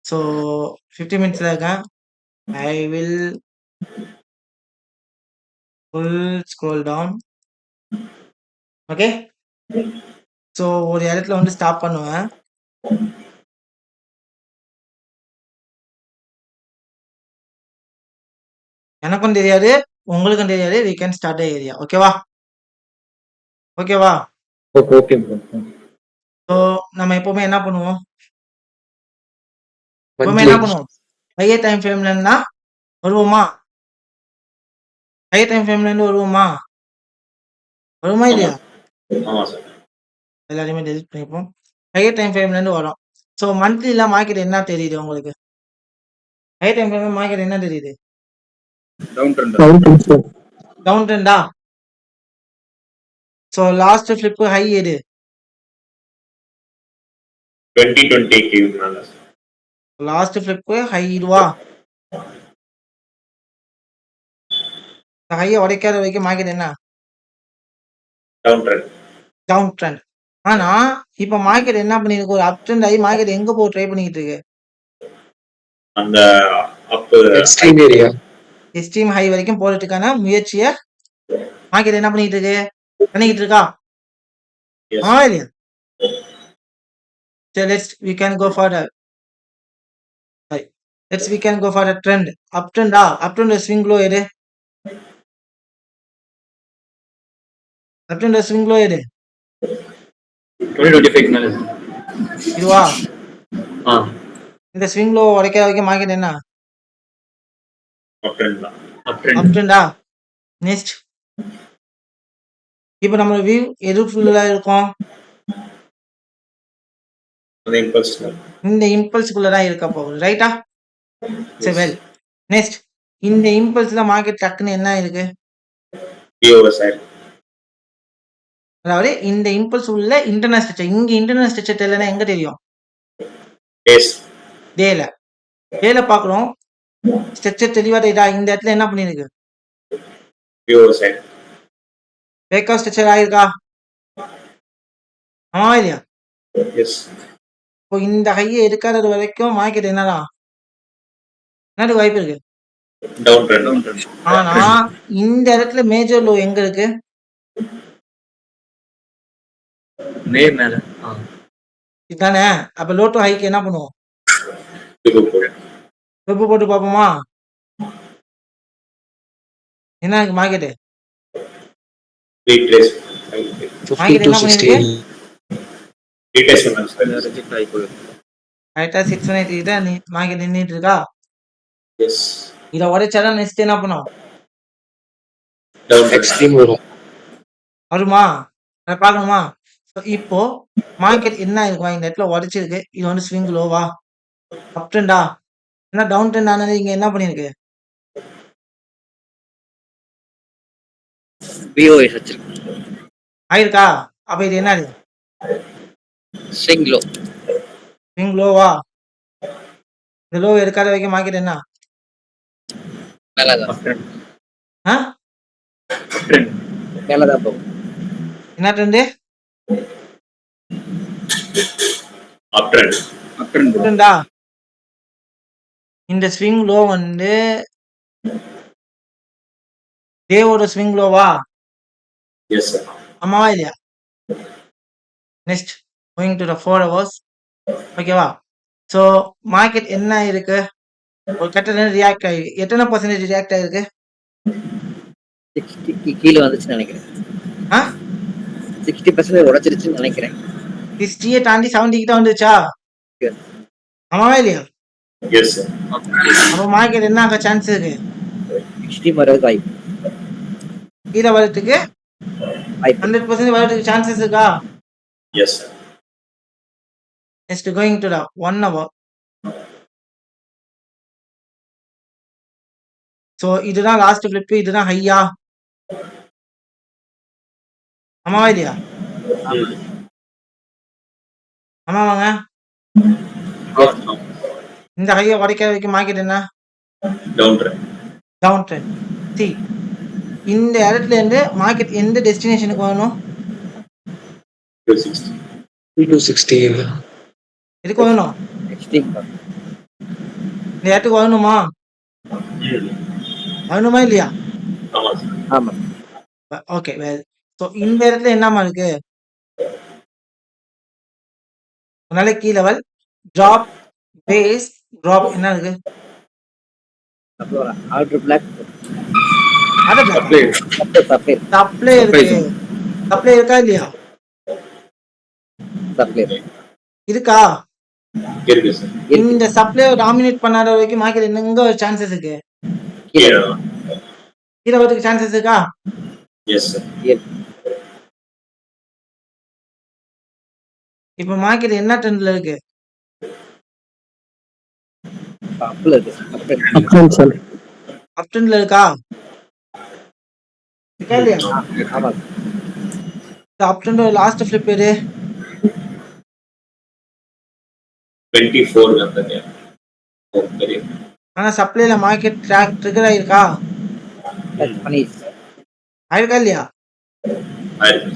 So 50 மினிட்ஸ்ல இருக்கேன். I will full scroll down. Okay. So ஒரு இடத்துல வந்து ஸ்டாப் பண்ணுவேன். எனக்கும் தெரியாது, உங்களுக்கும் தெரியாது. We can start the area. ஓகேவா? ஓகேவா? Okay bro. ஸோ நம்ம எப்பவுமே என்ன பண்ணுவோம்? எப்பவுமே என்ன பண்ணுவோம்? ஹையர் டைம் ஃப்ரேம்ல இருந்தா வருவோமா? ஹையர் டைம் ஃப்ரேம்ல இருந்து வருவோமா? வருமா இல்லையா? ஆமா சார். எல்லாரையுமே டெலிட் பண்ணிப்போம். ஹையர் டைம் ஃப்ரேம்ல இருந்து வரும். ஸோ மந்த்லில மார்க்கெட் என்ன தெரியுது உங்களுக்கு? ஹையர் டைம் ஃப்ரேம்ல மார்க்கெட் என்ன தெரியுது? Down trend. டவுன் ட்ரெண்டா? ஸோ லாஸ்ட் ஃபிளிப் ஹை எது? 2020 க்கு மேல. லாஸ்ட் ஃபிளிப் ஹை இதுவா? ஹையை உடைக்காத வரைக்கும் மார்க்கெட் என்ன? Down trend. Down trend. ஆனா இப்ப மார்க்கெட் என்ன பண்ணிருக்கு? ஒரு அப் ட்ரெண்ட் ஆகி மார்க்கெட் எங்க போய் ட்ரை பண்ணிட்டு இருக்கு? அந்த அப் எக்ஸ்ட்ரீம் ஏரியா, எக்ஸ்ட்ரீம் ஹை வரைக்கும் போறதுக்கான முயற்சியை மார்க்கெட் என்ன பண்ணிட்டு இருக்கு? பண்ணிக்கிட்டு இருக்கா? Yes. ஆமா இல்லையா? So we can go for the we can go for a trend. Uptrend uptrend swing low எது? uptrend swing low எது? 2025 மேல. இதுவா? ஆ, இந்த swing low உடைக்கிற வரைக்கும் மார்க்கெட் என்ன? அப் ட்ரெண்ட் தான். அப் ட்ரெண்ட். uptrend நெக்ஸ்ட் இப்போ நம்ம வியூ எதுக்குள்ள இருக்கும்? அந்த இம்பல்ஸ். இந்த இம்பல்ஸ்க்குள்ள தான் இருக்க போகுது. ரைட்டா? சரி வெல். நெக்ஸ்ட் இந்த இம்பல்ஸ்ல மார்க்கெட் டக்குன்னு என்ன இருக்கு? பிஓஎஸ் ஆயிருக்கு. அதாவது இந்த இம்பல்ஸ் உள்ள இன்டர்னல் ஸ்ட்ரக்சர். இங்க இன்டர்னல் ஸ்ட்ரக்சர் தெரியலனா எங்க தெரியும்? டேஸ். டேல பாக்குறோம். ஸ்ட்ரக்சர் தெளிவா தெரியுதா? இந்த இடத்துல என்ன பண்ணிருக்கு? பிஓஎஸ் ஆயிருக்கு. பிரேக் அவுட் ஸ்ட்ரக்சர் ஆயிருக்கா? ஆமா இல்லையா? எஸ். இப்போ இந்த ஹையை எடுக்காதது வரைக்கும் மார்க்கெட் என்னதான்? என்னது வாய்ப்பு இருக்கு? Down trend. ஆனா இந்த இடத்துல மேஜர் லோ எங்க இருக்கு? நேர் மேல. இதுதானே? அப்ப லோ டு ஹைக்கு என்ன பண்ணுவோம்? வெப் போட்டு பார்ப்போமா? என்ன இருக்கு மார்க்கெட்? ரீட்ரேஸ். மார்க்கெட் என்ன பண்ணிருக்கு? ரீட்ரேஸ் பண்ணாங்க. ரிஜெக்ட் ஆகி போகுது. கரெக்டா 618 கிட்ட மார்க்கெட் நின்னுட்டு இருக்கா? எஸ். இத உடைச்சாதான் நெக்ஸ்ட் என்ன பண்ணும்? டவுன் எக்ஸ்ட்ரீம் வரும். வருமா? அதை பார்க்கணுமா? இப்போ மார்க்கெட் என்ன இருக்குமா? இந்த இடத்துல உடைச்சிருக்கு. இது வந்து ஸ்விங் லோவா? அப் ட்ரெண்டா? ஏன்னா டவுன் ட்ரெண்ட் ஆனது இங்க என்ன பண்ணிருக்கு? பிஓஎஸ் வச்சிருக்கு. ஆயிருக்கா? அப்ப இது என்னது? Swing low. ஸ்விங் லோவா? இந்த லோ எடுக்காத வரைக்கும் மார்க்கெட் என்ன? மேலதான். ஆ? மேலதான் போகும். என்ன trend? Up trend. Up trend. ட்ரெண்டா? இந்த ஸ்விங் லோ வந்து டேவோட ஸ்விங் லோவா? Yes sir. ஆமாவா இல்லையா? Next going to the 4 hours. ஓகேவா? ஸோ மார்க்கெட் என்ன இருக்கு? ஒரு கட்டணம் ரியாக்ட் ஆகி எத்தனை பர்சன்டேஜ் ரியாக்ட் ஆகிருக்கு? 60 கீழே வந்துச்சுன்னு நினைக்கிறேன். ஆ? 60% உடைச்சிருச்சுன்னு நினைக்கிறேன். 60 தாண்டி 70 கிட்ட வந்துச்சா? ஆமாவா இல்லையா? Yes sir. அப்போ மார்க்கெட் என்ன ஆக சான்ஸ் இருக்கு? எக்ஸ்ட்ரீம் வரதுக்கு வாய்ப்பு. கீழே வரதுக்கு 100% வரதுக்கு சான்சஸ் இருக்கா? Yes sir. Next going to the 1 hour. So இதுதான் லாஸ்ட் ஃபிளிப். இதுதான் ஹையா? ஆமாவா இல்லையா? ஆமாவாங்க. இந்த ஹையை உடைக்கிற வரைக்கும் மார்க்கெட் என்ன? Down trend. Down trend. சி இந்த இடத்துல இருந்து மார்க்கெட் எந்த டெஸ்டினேஷனுக்கு வரணும்? 260. $260. எதுக்கு வரணும்? எக்ஸ்ட்ரீம் இந்த இடத்துக்கு வரணுமா? வரணுமா இல்லையா? ஆமா சார். ஆமா. Okay well. ஸோ இந்த இடத்துல என்னம்மா இருக்கு? அதனால key level, drop, base, drop என்ன இருக்கு? அப்புறம் order block order block. Supply supply supply இருக்கு. சப்ளை இருக்கா இல்லையா? சப்ளை இருக்கா? இருக்கு சார். இந்த சப்ளை டாமினேட் பண்ணாத வரைக்கும் மார்க்கெட் எங்க ஒரு சான்சஸ் இருக்கு? கீழே கீழே வரதுக்கு சான்சஸ் இருக்கா? Yes sir. இப்ப மார்க்கெட் என்ன ட்ரெண்ட்ல இருக்கு? அப்ல இருக்கு. அப் ட்ரெண்ட்ல இருக்கா? இருக்கா இல்லையா? ஆமா. அப் ட்ரெண்ட் லாஸ்ட் ஃபிளிப் எது? 24 அந்த பெரிய ஆனா சப்ளைல மார்க்கெட் ட்ரிகர் ஆயிருக்கா? டச் பண்ணி ஆயிருக்கா இல்லையா? ஆயிருக்கு.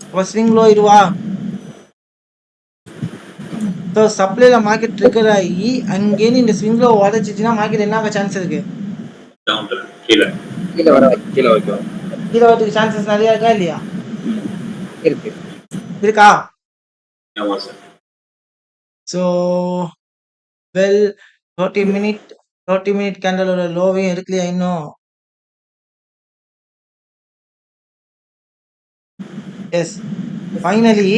அப்ப ஸ்விங் லோ இதுவா? ஸோ சப்ளைல மார்க்கெட் ட்ரிகர் ஆகி அங்கேருந்து இந்த ஸ்விங் லோ உடச்சிச்சுன்னா மார்க்கெட் என்ன ஆக சான்ஸ் இருக்கு? டவுன் ட்ரெண்ட் கீழே கீழே வர கீழே வைக்கும். கீழே வரதுக்கு சான்சஸ் நிறைய இருக்கா இல்லையா? இருக்கு. இருக்கா? ஆமா சார். ஸோ வெல் 30 மினிட் கேண்டலோட லோவையும் எடுக்கலையா இன்னும்? எஸ் ஃபைனலி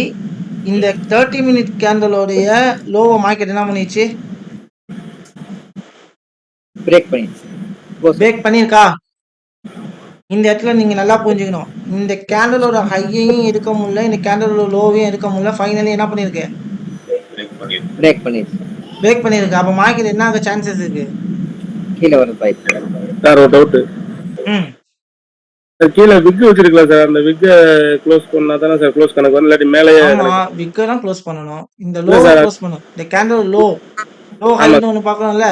இந்த 30 மினிட் கேண்டலோடைய லோவை மார்க்கெட் என்ன பண்ணிச்சு? பிரேக் பண்ணிடுச்சு. பிரேக் பண்ணியிருக்கா? இந்த இடத்துல நீங்க நல்லா புரிஞ்சுக்கணும். இந்த கேண்டலோட ஹையையும் எடுக்க முடியல, இந்த கேண்டலோட லோவையும் எடுக்க முடியல. ஃபைனலி என்ன பண்ணிருக்கு? பிரேக் பண்ணிடுச்சு. பிரேக் பண்ணிருக்கு. அப்ப மார்க்கெட் என்ன ஆக சான்சஸ் இருக்கு? கீழே வர வாய்ப்பு. சார் ஒரு டவுட். ம் கீழே விக் வச்சிருக்கலாம் சார். அந்த விக்க க்ளோஸ் பண்ணா தானே சார் க்ளோஸ் கணக்கு வரும். இல்லாட்டி மேலேயே ஆமா, விக்க தான் க்ளோஸ் பண்ணணும். இந்த இல்ல லோவை சார். க்ளோஸ் பண்ணணும். இந்த கேண்டல் லோ ஆமா. ஹைன்னு ஒன்று பார்க்கணும்ல.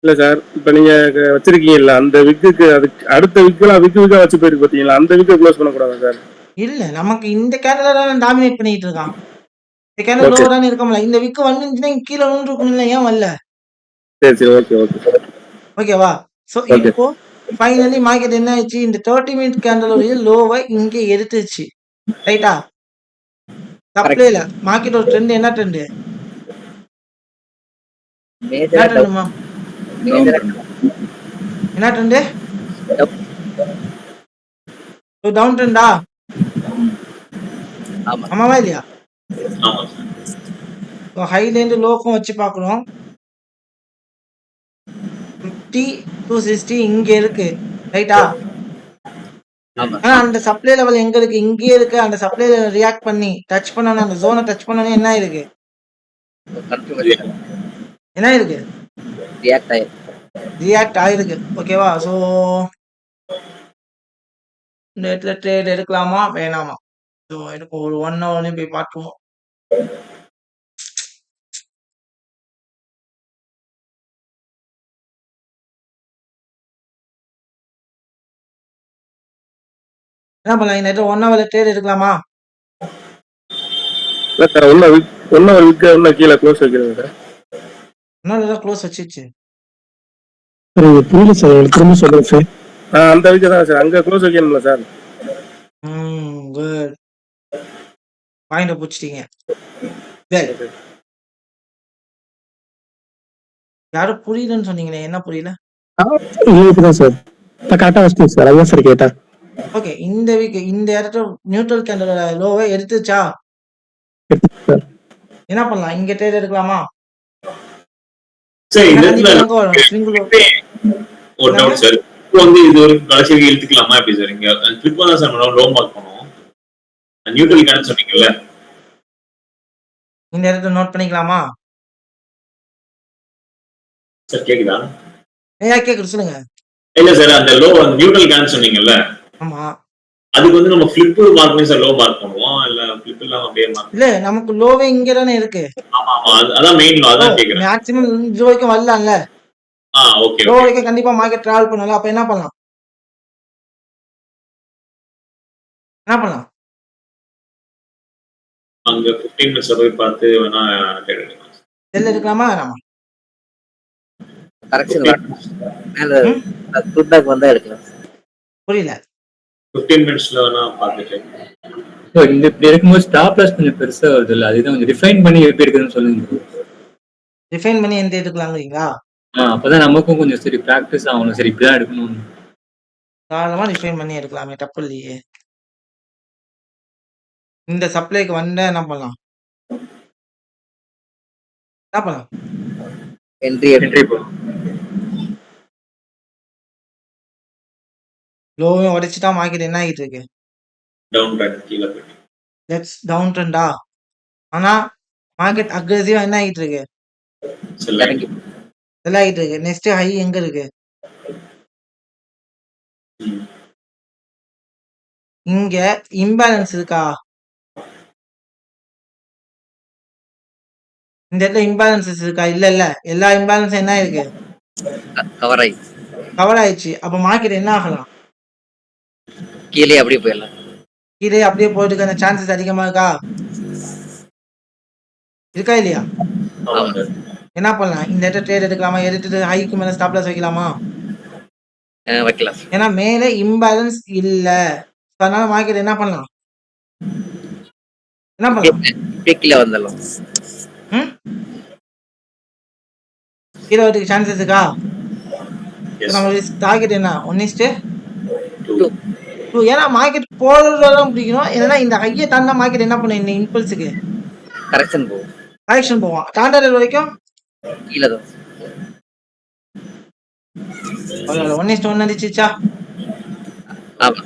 இல்ல சார், இப்ப நீங்க வச்சிருக்கீங்கல்ல அந்த விக்குக்கு அதுக்கு அடுத்த விக்கெல்லாம் விக்கா வச்சு போயிருக்கு பாத்தீங்களா, அந்த விக்க க்ளோஸ் பண்ணக்கூடாதா சார்? இல்ல நமக்கு இந்த கேண்டல் தான் டாமினேட் பண்ணிட்டு இருக்கான். இந்த கேண்டல் லோ ஓகே. தானே இருக்கோம்ல. இந்த விக்கு வந்துச்சுன்னா கீழே விழுந்து இருக்கணும்ல, ஏன் வரல? சரி சரி ஓகே ஓகே சார். ஓகேவா? So okay. இப்போ ஃபைனலி மார்க்கெட் என்ன ஆயிடுச்சு? இந்த 30 மினிட் கேண்டலோடைய லோவை இங்கே எடுத்துச்சு. ரைட்டா? சப்ளைல மார்க்கெட்டோட ட்ரெண்ட் என்ன ட்ரெண்ட்? என்ன மேஜரா ட்ரெண்டுமா? என்ன ட்ரெண்டு? டவுன் ட்ரெண்டா? ஆமா. ஆமாவா இல்லையா? ஆமா சார். ஹைலேருந்து லோக்கும் வச்சு பார்க்கணும். 50 260 இங்க இருக்கு. ரைட்டா? ஆமா. ஆனா அந்த சப்ளை லெவல் எங்க இருக்கு? இங்கே இருக்கு. அந்த சப்ளை ரியாக்ட் பண்ணி டச் பண்ணணும், அந்த ஜோனை டச் பண்ணணும். என்ன இருக்கு? என்ன இருக்கு? ரியாக்ட் ஆயிருக்கு. ரியாக்ட் ஆயிருக்கு. ஓகேவா? ஸோ இந்த இடத்துல ட்ரேட் எடுக்கலாமா வேணாமா? ஸோ எனக்கு ஒரு 1 ஹவர்லையும் போய் பார்த்துருவோம். என்ன பண்ணலாம்? இந்த இடத்துல 1 ஹவர்ல ட்ரேட் எடுக்கலாமா? இல்ல சார், ஒன்னும் ஒரு விக்க இன்னும் கீழே க்ளோஸ் வைக்கிறேங்க சார். 1 ஹவர்ல தான் க்ளோஸ் வச்சிருச்சு. புரியல சார், திரும்ப சொல்லுங்க சார். அந்த விக்க தான் சார், அங்க க்ளோஸ் வைக்கணும்ல சார். குட். பாயிண்ட பிடிச்சிட்டீங்க. வெல், யாரும் புரியலன்னு சொன்னீங்களே, என்ன புரியல? இதுதான் சார், கரெக்டா வச்சிட்டேன் சார், அதான் சார் கேட்டேன். ஓகே, இந்த வீக் இந்த இடத்துல நியூட்ரல் கேண்டலோட லோவை எடுத்துச்சா? சார் என்ன பண்ணலாம்? இங்க ட்ரேட் எடுக்கலாமா? சார் இந்த கண்டிப்பா இடத்துல எங்க வரும்? Swing low. ஒரு டவுட் சார். இப்போ வந்து இது ஒரு கடைசி வரைக்கும் இழுத்துக்கலாமா எப்படி சார்? இங்க கிளிக் பண்ணா சார் நம்ம லோ மார்க் பண்ணுவோம். நியூட்ரல் கேன் சொன்னீங்கல்ல, இந்த இடத்துல நோட் பண்ணிக்கலாமா? சார் கேக்குதா? ஏன் கேக்குது சொல்லுங்க. இல்ல சார், அந்த லோ நியூட்ரல் கேன் சொன்னீங்கல்ல, ஆமா. அதுக்கு வந்து நம்ம ஃபிளிப் மார்க் பண்ணி சார் லோ மார்க் பண்ணுவோம், இல்ல ஃபிளிப் இல்லாம அப்படியே மார்க்? இல்ல, நமக்கு லோவே இங்க தானே இருக்கு. ஆமா ஆமா, அதான் மெயின் லோ, அதான் கேக்குறேன். மேக்ஸிமம் 0 வரைக்கும் வரலாம்ல. Okay low okay. வரைக்கும் கண்டிப்பா மார்க்கெட் டிராவல் பண்ணல. அப்ப என்ன பண்ணலாம்? என்ன பண்ணலாம்? அங்க 15 மினிட்ஸ்ல போய் பார்த்து வேணா ட்ரேட் எடுக்கலாம். செல் எடுக்கலாமா வேணாமா? கரெக்ஷன் 15 மேல ம். ஃபீட்பேக் வந்தா எடுக்கலாம். புரியல. 15 மினிட்ஸ்ல வேணா பார்த்துட்டு ப்ரோ இந்த இப்படி இருக்கும்போது ஸ்டாப் லாஸ் கொஞ்சம் பெருசா வருது இல்ல, அதுதான் கொஞ்சம் ரிஃபைன் பண்ணி எப்படி எடுக்குதுன்னு சொல்லுங்க bro. ரிஃபைன் பண்ணி எந்த எடுக்கலாங்கிறீங்களா? அப்பதான் நமக்கும் கொஞ்சம் சரி ப்ராக்டிஸ் ஆகணும், சரி இப்படிதான் எடுக்கணும். தாராளமா ரிஃபைன் பண்ணி எடுக்கலாமே, தப்பு இல்லையே. இந்த சப்ளைக்கு வந்தா என்ன பண்ணலாம்? என்ன பண்ணலாம்? என்ட்ரி என்ட்ரி போகும். லோவையும் உடைச்சிட்டா மார்க்கெட் என்ன ஆகிட்டு இருக்கு? டவுன் ட்ரெண்ட் கீழே போயிட்டு லெட்ஸ் டவுன் ட்ரெண்டா? ஆனா மார்க்கெட் அக்ரெசிவா என்ன ஆகிட்டு இருக்கு? செல் இறங்கி செல் ஆகிட்டு இருக்கு. நெக்ஸ்ட் ஹை எங்க இருக்கு? இங்க இம்பேலன்ஸ் இருக்கா? இந்த இடத்துல இம்பேலன்சஸ் இருக்கா? இல்ல இல்ல, எல்லா இம்பேலன்ஸும் என்ன இருக்கு? கவர் ஆகி கவர் ஆயிடுச்சு. அப்ப மார்க்கெட் என்ன ஆகலாம்? கீழே அப்படியே போயிடலாம். கீழே அப்படியே போயிட்டு சான்சஸ் அதிகமா இருக்கா? இருக்கா இல்லையா? ஆமாங்க என்ன பண்ணலாம்? இந்த இடத்துல ட்ரேட் எடுக்கலாமா? எடுத்துட்டு ஹைக்கு மேல ஸ்டாப் லாஸ் வைக்கலாமா? வைக்கலாம். ஏன்னா மேலே இம்பேலன்ஸ் இல்ல. அதனால மார்க்கெட் என்ன பண்ணலாம்? என்ன பண்ணலாம்? இப்படியே கீழே வந்துடலாம். ம்? கீழே வரதுக்கு சான்சஸ் இருக்கா? நம்மளுடைய டார்கெட் என்ன? 1:2. ஏன்னா மார்க்கெட் போறதெல்லாம் பிடிக்கணும். ஏன்னா இந்த ஹையை தாண்டா மார்க்கெட் என்ன பண்ணும்? இந்த இம்பல்ஸுக்கு கரெக்ஷன் போகும். கரெக்ஷன் போவான். தாண்டது வரைக்கும் கீழே தான். 1:1 அடிச்சிச்சா? ஆமா.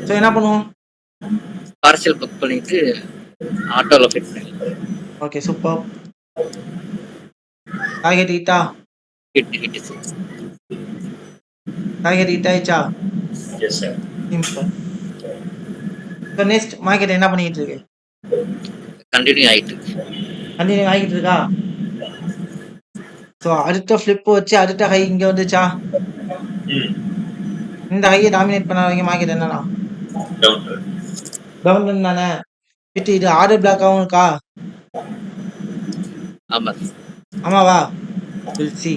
ஸோ என்ன பண்ணுவோம்? பார்சல் புக் பண்ணிட்டு ஆட்டோல ஃபிட் பண்ணிடலாம். Okay, super. டார்கெட் ஹிட்டா? ஹிட் டார்கெட் ஹிட் ஆயிடுச்சா? Yes sir simple. So next market என்ன பண்ணிட்டு இருக்கு? கண்டினியூ ஆயிட்டு இருக்கு. கண்டினியூ ஆகிட்டு இருக்கா? ஸோ அடுத்த ஃபிளிப் வச்சு அடுத்த ஹை இங்க வந்துச்சா? இந்த ஹையை டாமினேட் பண்ணாதவங்க மார்க்கெட் என்னன்னா டவுன் ட்ரெண்ட் டவுன் தானே. விட்டு இது ஆர்டர் பிளாக்காகவும் இருக்கா? ஆமா. ஆமாவா? Will see.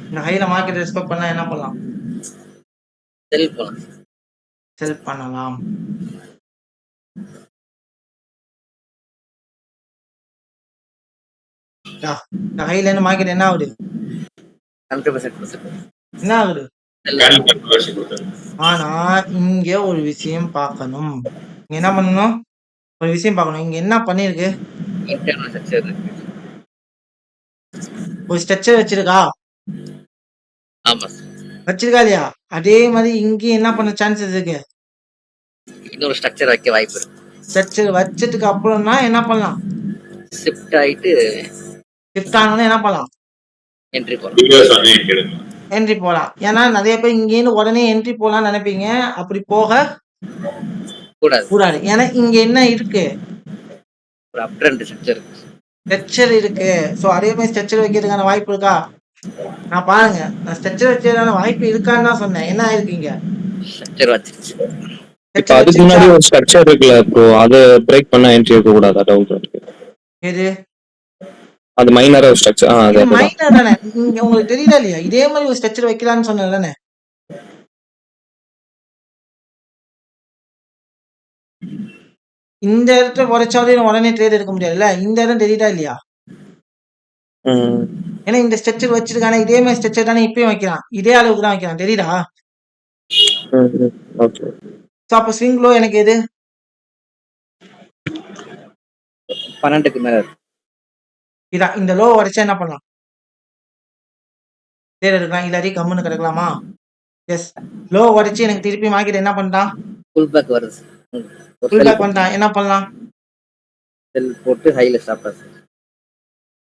இந்த ஹைல மார்க்கெட் ரெஸ்பெக்ட் பண்ணா என்ன பண்ணலாம்? செல் போலாம். செல் பண்ணலாம். இந்த ஹைல இருந்து மார்க்கெட் என்ன ஆகுது? 100% என்ன ஆகுது? கேண்டில் கன்வர்ஷன் கொடுத்தாங்க ஆனா இங்க ஒரு விஷயம் பார்க்கணும். இங்க என்ன பண்ணணும்? ஒரு விஷயம் பார்க்கணும். இங்க என்ன பண்ணிருக்கு? இன்டர்னல் ஸ்ட்ரக்சர் இருக்கு. ஒரு ஸ்ட்ரக்சர் வச்சிருக்கா? ஆமா. வச்சிருக்கா இல்லையா? அதே மாதிரி இங்கேயும் என்ன பண்ண சான்சஸ் இருக்கு? இன்னொரு ஸ்ட்ரக்சர் வைக்க வாய்ப்பு இருக்கு. ஸ்ட்ரக்சர் வச்சதுக்கு அப்புறம்னா என்ன பண்ணலாம்? ஷிஃப்ட் ஆயிட்டு ஷிஃப்ட் ஆனோன்னு என்ன பண்ணலாம்? என்ட்ரி போலாம். வீடியோஸ் வந்து என்ட்ரி எடுக்கலாம் என்ட்ரி போலாம். ஏன்னா நிறைய பேர் இங்கேருந்து உடனே என்ட்ரி போலாம்னு நினைப்பீங்க. அப்படி போக கூடாது. கூடாது. ஏன்னா இங்க என்ன இருக்கு? ஒரு அப் ட்ரெண்ட் ஸ்ட்ரக்சர் இருக்கு. ஸ்ட்ரக்சர் இருக்கு. ஸோ அதே மாதிரி ஸ்ட்ரக்சர் வைக்கிறதுக்கான வாய்ப்பு இருக்கா? நான் பாருங்க, நான் ஸ்ட்ரக்சர் வைக்கிறதுக்கான வாய்ப்பு இருக்கான்னு தான் சொன்னேன். என்ன ஆயிருக்கீங்க? ஸ்ட்ரக்சர் வச்சிருச்சு. இப்ப அதுக்கு முன்னாடி ஒரு ஸ்ட்ரக்சர் இருக்குல்ல ப்ரோ, அதை பிரேக் பண்ண என்ட்ரி இருக்க கூடாதா? டவுட் இருக்கு. எது? அது மைனரா ஒரு ஸ்ட்ரக்சர். இது அது மைனர் தானே. இங்க உங்களுக்கு தெரியல இல்லையா? இதே மாதிரி ஒரு ஸ்ட்ரக்சர் வைக்கலாம்னு சொன்னேன் தானே. இந்த இடத்துல உடைச்சாலும் உடனே ட்ரேட் எடுக்க முடியாதுல்ல. இந்த இடம் தெரியுதா இல்லையா? ஏன்னா இந்த ஸ்ட்ரக்சர் வச்சிருக்கானே, இதே மாதிரி ஸ்ட்ரக்சர் தானே இப்பயும் வைக்கிறான். இதே அளவுக்கு தான் வைக்கிறான். தெரியுதா? ஓகே. ஸோ அப்போ ஸ்விங் லோ எனக்கு எது? 12க்கு மேல இருக்கு. இதான். இந்த லோ உடைச்சா என்ன பண்ணலாம்? ட்ரேட் எடுக்கலாம். இல்லாட்டி கம்முன்னு கிடக்கலாமா? எஸ். லோ உடைச்சு எனக்கு திருப்பி மார்க்கெட் என்ன பண்ணிட்டான்? ஃபுல் பேக் வருது. ஃபுல் பேக் பண்ணிட்டான். என்ன பண்ணலாம்? செல் போட்டு ஹைல ஸ்டாப் லாஸ்.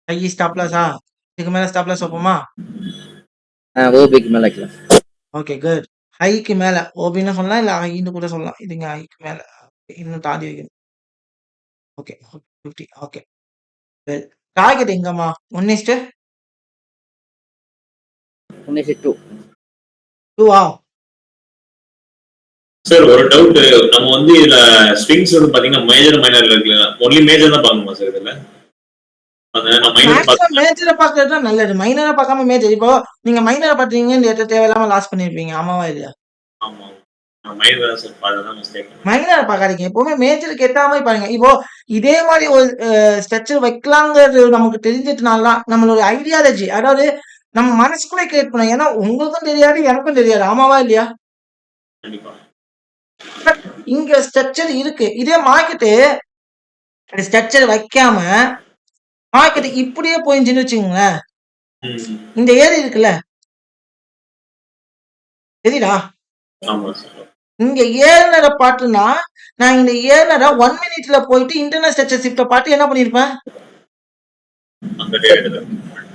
ஹை ஸ்டாப் லாஸா? இதுக்கு மேல ஸ்டாப் லாஸ் வைப்போமா? ஓபிக்கு மேல வைக்கலாம். Okay, good. ஹைக்கு மேல ஓபின்னு சொல்லலாம், இல்ல ஹைன்னு கூட சொல்லலாம். இதுங்க ஹைக்கு மேல இன்னும் தாண்டி வைக்கணும். ஓகே, 50. Okay, well. டார்கெட் எங்கம்மா? 1:? 1:2. 2-ஆ? சார் ஒரு டவுட், நம்ம வந்து இதுல ஸ்விங்ஸ் வந்து பாத்தீங்கன்னா மேஜர் மைனர்ல இருக்குல்ல, ஒன்லி மேஜர் தான் பார்க்கணுமா சார் இதுல? அந்த நான் மைனர் மேக்ஸிமம் பார்த்து மேஜரை பார்க்கறது தான் நல்லது. மைனரை பார்க்காம மேஜர். இப்போ நீங்க மைனரை பார்த்தீங்கன்னா இந்த இடத்துல தேவையில்லாம லாஸ் பண்ணிருப்பீங்க. ஆமாவா இல்லையா? ஆமா நான் மைனர் தான் சார் பார்த்ததான் மிஸ்டேக். மைனரை பார்க்காதீங்க. எப்பவுமே மேஜருக்கு ஏற்ற மாதிரி பாருங்க. இப்போ இதே மாதிரி ஒரு ஸ்ட்ரக்சர் வைக்கலாங்கிறது நமக்கு தெரிஞ்சதுனால தான் நம்மளோட ஐடியாலஜி, அதாவது நம்ம மனசுக்குள்ளே கிரியேட் பண்ணோம். ஏன்னா உங்களுக்கும் தெரியாது, எனக்கும் தெரியாது. ஆமாவா இல்லையா? கண்டிப்பா. பட் இங்க ஸ்ட்ரக்சர் இருக்கு. இதே மார்க்கெட்டு ஸ்ட்ரக்சர் வைக்காம மார்க்கெட் இப்படியே போயிருச்சுன்னு வச்சுக்கோங்களேன், ம். இந்த ஏரி இருக்குல்ல, தெரியுதா? ஆமா சார். இங்க ஏர்னரை பாட்டுனா நான் இந்த ஏர்னரை 1 மினிட்ல போயிட்டு இன்டர்னல் ஸ்ட்ரக்சர் ஷிஃப்ட பார்த்து என்ன பண்ணிருப்பேன், அந்த டேட்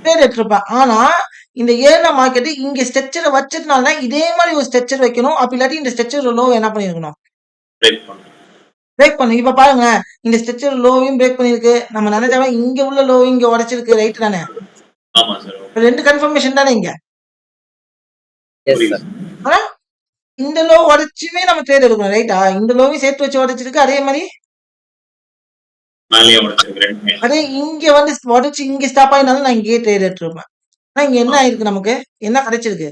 பேர் எடுத்திருப்பேன். ஆனா இந்த ஏர்ன மார்க்கெட் இங்க ஸ்ட்ரக்சரை வச்சதுனால தான் இதே மாதிரி ஒரு ஸ்ட்ரக்சர் வைக்கணும். அப்படி இல்லாட்டி இந்த ஸ்ட்ரக்சர் லோ என்ன பண்ணிருக்கணும், பிரேக் பண்ணு. பிரேக் பண்ணு. இப்ப பாருங்க, இந்த ஸ்ட்ரக்சர் லோவையும் பிரேக் பண்ணிருக்கு. நம்ம நினைச்சாவே இங்க உள்ள லோவையும் இங்க உடைச்சிருக்கு. ரைட் தானே? ஆமா சார். ரெண்டு கன்ஃபர்மேஷன் தானே இங்க. Yes sir. ஆனா இந்த லோ உடைச்சுமே நம்ம ட்ரேட் எடுக்கணும். ரைட்டா? இந்த லோவையும் சேர்த்து வச்சு உடைச்சிருக்கு. அதே மாதிரி மேலேயே உடைச்சிருக்கு ரெண்டுமே. அதே இங்க வந்து உடைச்சு இங்க ஸ்டாப் ஆயினாலும் நான் இங்கேயே ட்ரேட் எடுத்துருப்பேன். ஆனா இங்க என்ன ஆயிருக்கு, நமக்கு என்ன கிடைச்சிருக்கு,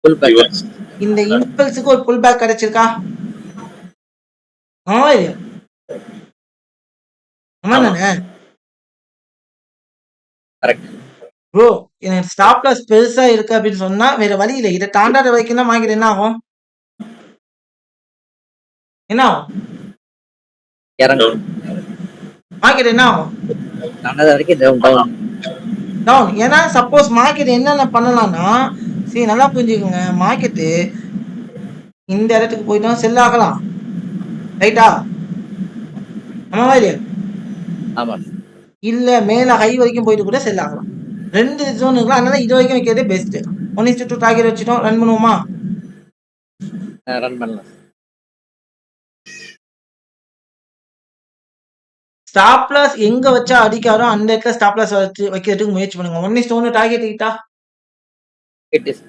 ஃபுல் பேக். Reverse. இந்த இம்பல்ஸுக்கு ஒரு புல் பேக் கிடைச்சிருக்கா? ஆமா இல்லையா? ஆமா தானே? கரெக்ட். ப்ரோ எனக்கு ஸ்டாப் லாஸ் பெருசா இருக்கு அப்படின்னு சொன்னா வேற வழி இல்லை. இதை தாண்டாத வரைக்கும் தான் மார்க்கெட் என்ன ஆகும், என்ன ஆகும், இறங்கும். மார்க்கெட் என்ன ஆகும், தாண்டாத வரைக்கும் டவுன் டவுன். டவுன். ஏன்னா சப்போஸ் மார்க்கெட் என்னென்ன பண்ணலாம்னா, சரி நல்லா புரிஞ்சுக்கோங்க, மார்க்கெட்டு இந்த இடத்துக்கு போயிட்டோம் செல் ஆகலாம். ரைட்டா? ஆமாவா இல்லையா? ஆமா. இல்ல மேல ஹை வரைக்கும் போயிட்டு கூட செல் ஆகலாம். 2 ஜோன் இருக்கலாம். அதனால இது வரைக்கும் வைக்கிறதே பெஸ்ட். 1:2 டார்கெட் வச்சுட்டோம். ரன் பண்ணுவோமா? ரன் பண்ணலாம். ஸ்டாப் லாஸ் எங்க வச்சா அடிக்காரோ அந்த இடத்துல ஸ்டாப் லாஸ் வச்சு வைக்கிறதுக்கு முயற்சி பண்ணுங்க. 1:1 டார்கெட் கிட்டா இட் இஸ்.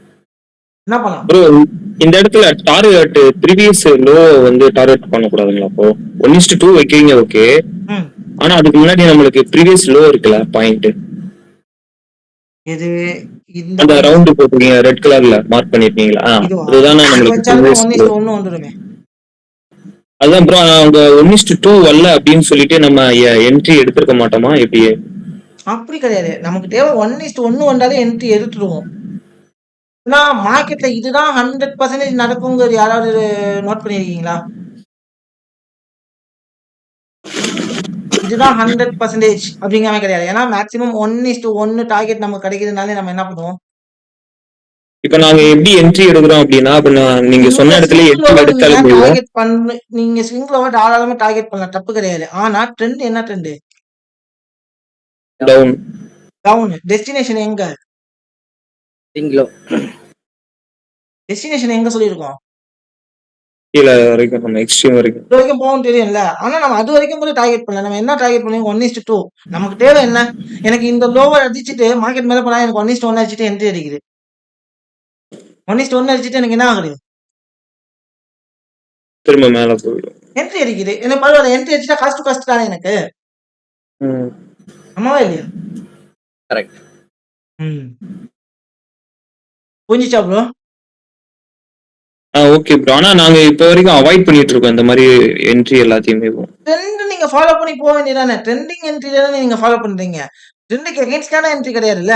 என்ன பண்ணலாம்? ப்ரோ இந்த இடத்துல டார்கெட் ப்ரீவியஸ் லோ வந்து டார்கெட் பண்ணக்கூடாதுங்களா? அப்போ 1:2 வைக்கிறீங்க ஓகே, ம். ஆனா அதுக்கு முன்னாடி நம்மளுக்கு ப்ரீவியஸ் லோ இருக்குல்ல பாயிண்ட், இது இந்த அந்த ரவுண்ட் போட்டுருக்கீங்க ரெட் கலர்ல மார்க் பண்ணிருக்கீங்களா? இதுவா? அதுதானே இது நம்மளுக்கு வச்சாலுமே previous low. 1:1 வந்துடுமே. அதான் ப்ரோ அவங்க 1:2 வரல அப்படின்னு சொல்லிட்டு நம்ம என்ட்ரி எடுத்திருக்க மாட்டோமா எப்படி? அப்படி கிடையாது. நமக்கு தேவை 1:1 வந்தாலே என்ட்ரி எடுத்துடுவோம். ஆனா மார்க்கெட்ல இதுதான் 100% நடக்குங்கிறது யாராவது நோட் பண்ணிருக்கீங்களா? இதுதான் 100% அப்படிங்கிற மாதிரி கிடையாது. ஏன்னா மேக்ஸிமம் 1:1 டார்கெட் நமக்கு கிடைக்கிறதுனால நம்ம என்ன பண்ணுவோம், இப்ப நாங்க எப்படி என்ட்ரி எடுக்கிறோம் அப்படின்னா, அப்ப நீங்க சொன்ன இடத்துல என்ட்ரி எடுத்தாலும் போயிடும். டார்கெட் பண்ணு. நீங்க ஸ்விங் லோவை தாராளமா டார்கெட் பண்ணலாம், தப்பு கிடையாது. ஆனா ட்ரெண்ட் என்ன ட்ரெண்ட், டவுன். டவுன். டெஸ்டினேஷன் எங்க, சிங்கிளோ. டெஸ்டினேஷன் எங்க சொல்லியிருக்கோம், கீழே வரைக்கும் நம்ம எக்ஸ்ட்ரீம் வரைக்கும். இது வரைக்கும் போகும் தெரியும்ல. ஆனா நம்ம அது வரைக்கும் கூட டார்கெட் பண்ணல. நம்ம என்ன டார்கெட் பண்ணுவோம், 1:2. நமக்கு தேவை என்ன, எனக்கு இந்த லோவை அடிச்சுட்டு மார்க்கெட் மேல போனா எனக்கு 1:1 அடிச்சுட்டு என்ட்ரி அடிக்குது. 1:1 அடிச்சுட்டு எனக்கு என்ன ஆகுது, திரும்ப மேல போயிடும். என்ட்ரி அடிக்குது. எனக்கு பரவாயில்ல, என்ட்ரி அடிச்சுட்டா காஸ்ட் டு காஸ்ட் தானே எனக்கு. ஆமாவா இல்லையா? கரெக்ட். புரிஞ்சுச்சா ப்ரோ? ஓகே ப்ரோ, ஆனா நாங்க இப்ப வரைக்கும் அவாய்ட் பண்ணிட்டு இருக்கோம் இந்த மாதிரி என்ட்ரி எல்லாத்தையுமே. ட்ரெண்ட் நீங்க ஃபாலோ பண்ணி போக வேண்டியதானே. ட்ரெண்டிங் என்ட்ரி தானே நீங்க ஃபாலோ பண்றீங்க. ட்ரெண்டுக்கு அகைன்ஸ்டான என்ட்ரி கிடையாதுல்ல.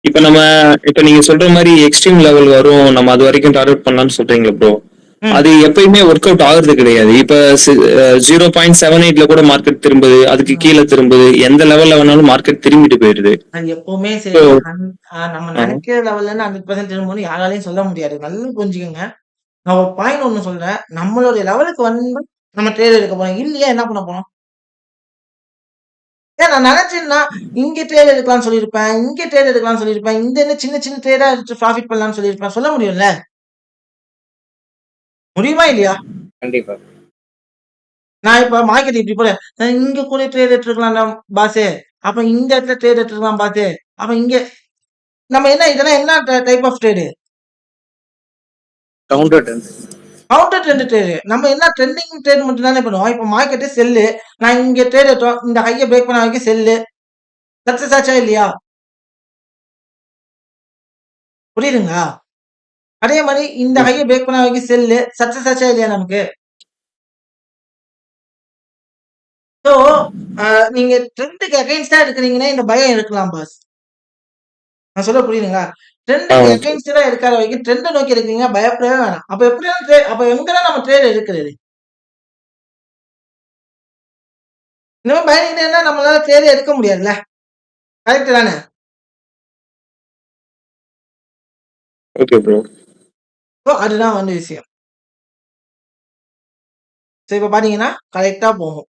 இப்ப நீங்க சொல்ற மாதிரி எக்ஸ்ட்ரீம் லெவல் வரும், நம்ம அது வரைக்கும் டார்கெட் பண்ணலாம்னு சொல்றீங்க ப்ரோ. அது எப்பயுமே ஒர்க் அவுட் ஆகுறது கிடையாது. இப்ப 0.78ல கூட மார்க்கெட் திரும்புது, அதுக்கு கீழே திரும்புது, எந்த லெவல்ல வேணாலும் மார்க்கெட் திரும்பிட்டு போயிடுது. அது எப்பவுமே சரி. நம்ம நினைக்கிற லெவல்ல 100% திரும்பும்னு யாராலையும் சொல்ல முடியாது. நல்லா புரிஞ்சுக்கோங்க. நான் ஒரு பாயிண்ட் ஒண்ணு சொல்றேன். நம்மளுடைய லெவலுக்கு வந்து நம்ம ட்ரேட் எடுக்க போறோம். இல்லையா என்ன பண்ண போறோம்? ஏன் நான் நினைச்சேன்னா இங்க ட்ரேட் எடுக்கலாம்னு சொல்லியிருப்பேன், இங்க ட்ரேட் எடுக்கலாம்னு சொல்லியிருப்பேன், இந்த சின்ன சின்ன ட்ரேடா எடுத்து ப்ராஃபிட் பண்ணலாம்னு சொல்லியிருப்பேன். சொல்ல முடியும்ல? முடியுமா இல்லையா? கண்டிப்பா. நான் இப்ப மார்க்கெட் இப்படி போறேன், நான் இங்க கூட ட்ரேட் எடுத்துருக்கலாம் பாசே, அப்ப இந்த இடத்துல ட்ரேட் எடுத்துருக்கலாம் பாசே, அப்ப இங்க நம்ம இதெல்லாம் என்ன type of trade? Counter trend. Counter trend trade. நம்ம என்ன ட்ரெண்டிங் ட்ரேட் மட்டும் தானே பண்ணுவோம். இப்போ மார்க்கெட்டு செல்லு, நான் இங்க ட்ரேட் எடுத்தோம், இந்த ஹையை பிரேக் பண்ண வரைக்கும் செல்லு, சக்சஸ் ஆச்சா இல்லையா? புரியுதுங்களா? அதே மாதிரி இந்த ஹையை பிரேக் பண்ண வரைக்கும் செல்லு, சக்சஸ் ஆச்சா இல்லையா நமக்கு? ஸோ நீங்க ட்ரெண்டுக்கு அகைன்ஸ்டா இருக்கிறீங்கன்னா இந்த பயம் இருக்கலாம் பாஸ். நான் சொல்ல புரியுதுங்களா? ட்ரெண்டுக்கு அகைன்ஸ்டா இருக்காத வரைக்கும் ட்ரெண்டை நோக்கி இருக்கிறீங்க, பயப்படவே வேணாம். அப்ப எப்படிதான் அப்ப எங்கதான் நம்ம ட்ரேட் எடுக்கிறது? இந்த மாதிரி பயந்துட்டேன்னா நம்மளால ட்ரேட் எடுக்க முடியாதுல்ல. கரெக்ட் தானே? Okay bro. ஸோ அதுதான் விஷயம். ஸோ இப்போ பாத்தீங்கன்னா கரெக்டா போகும்.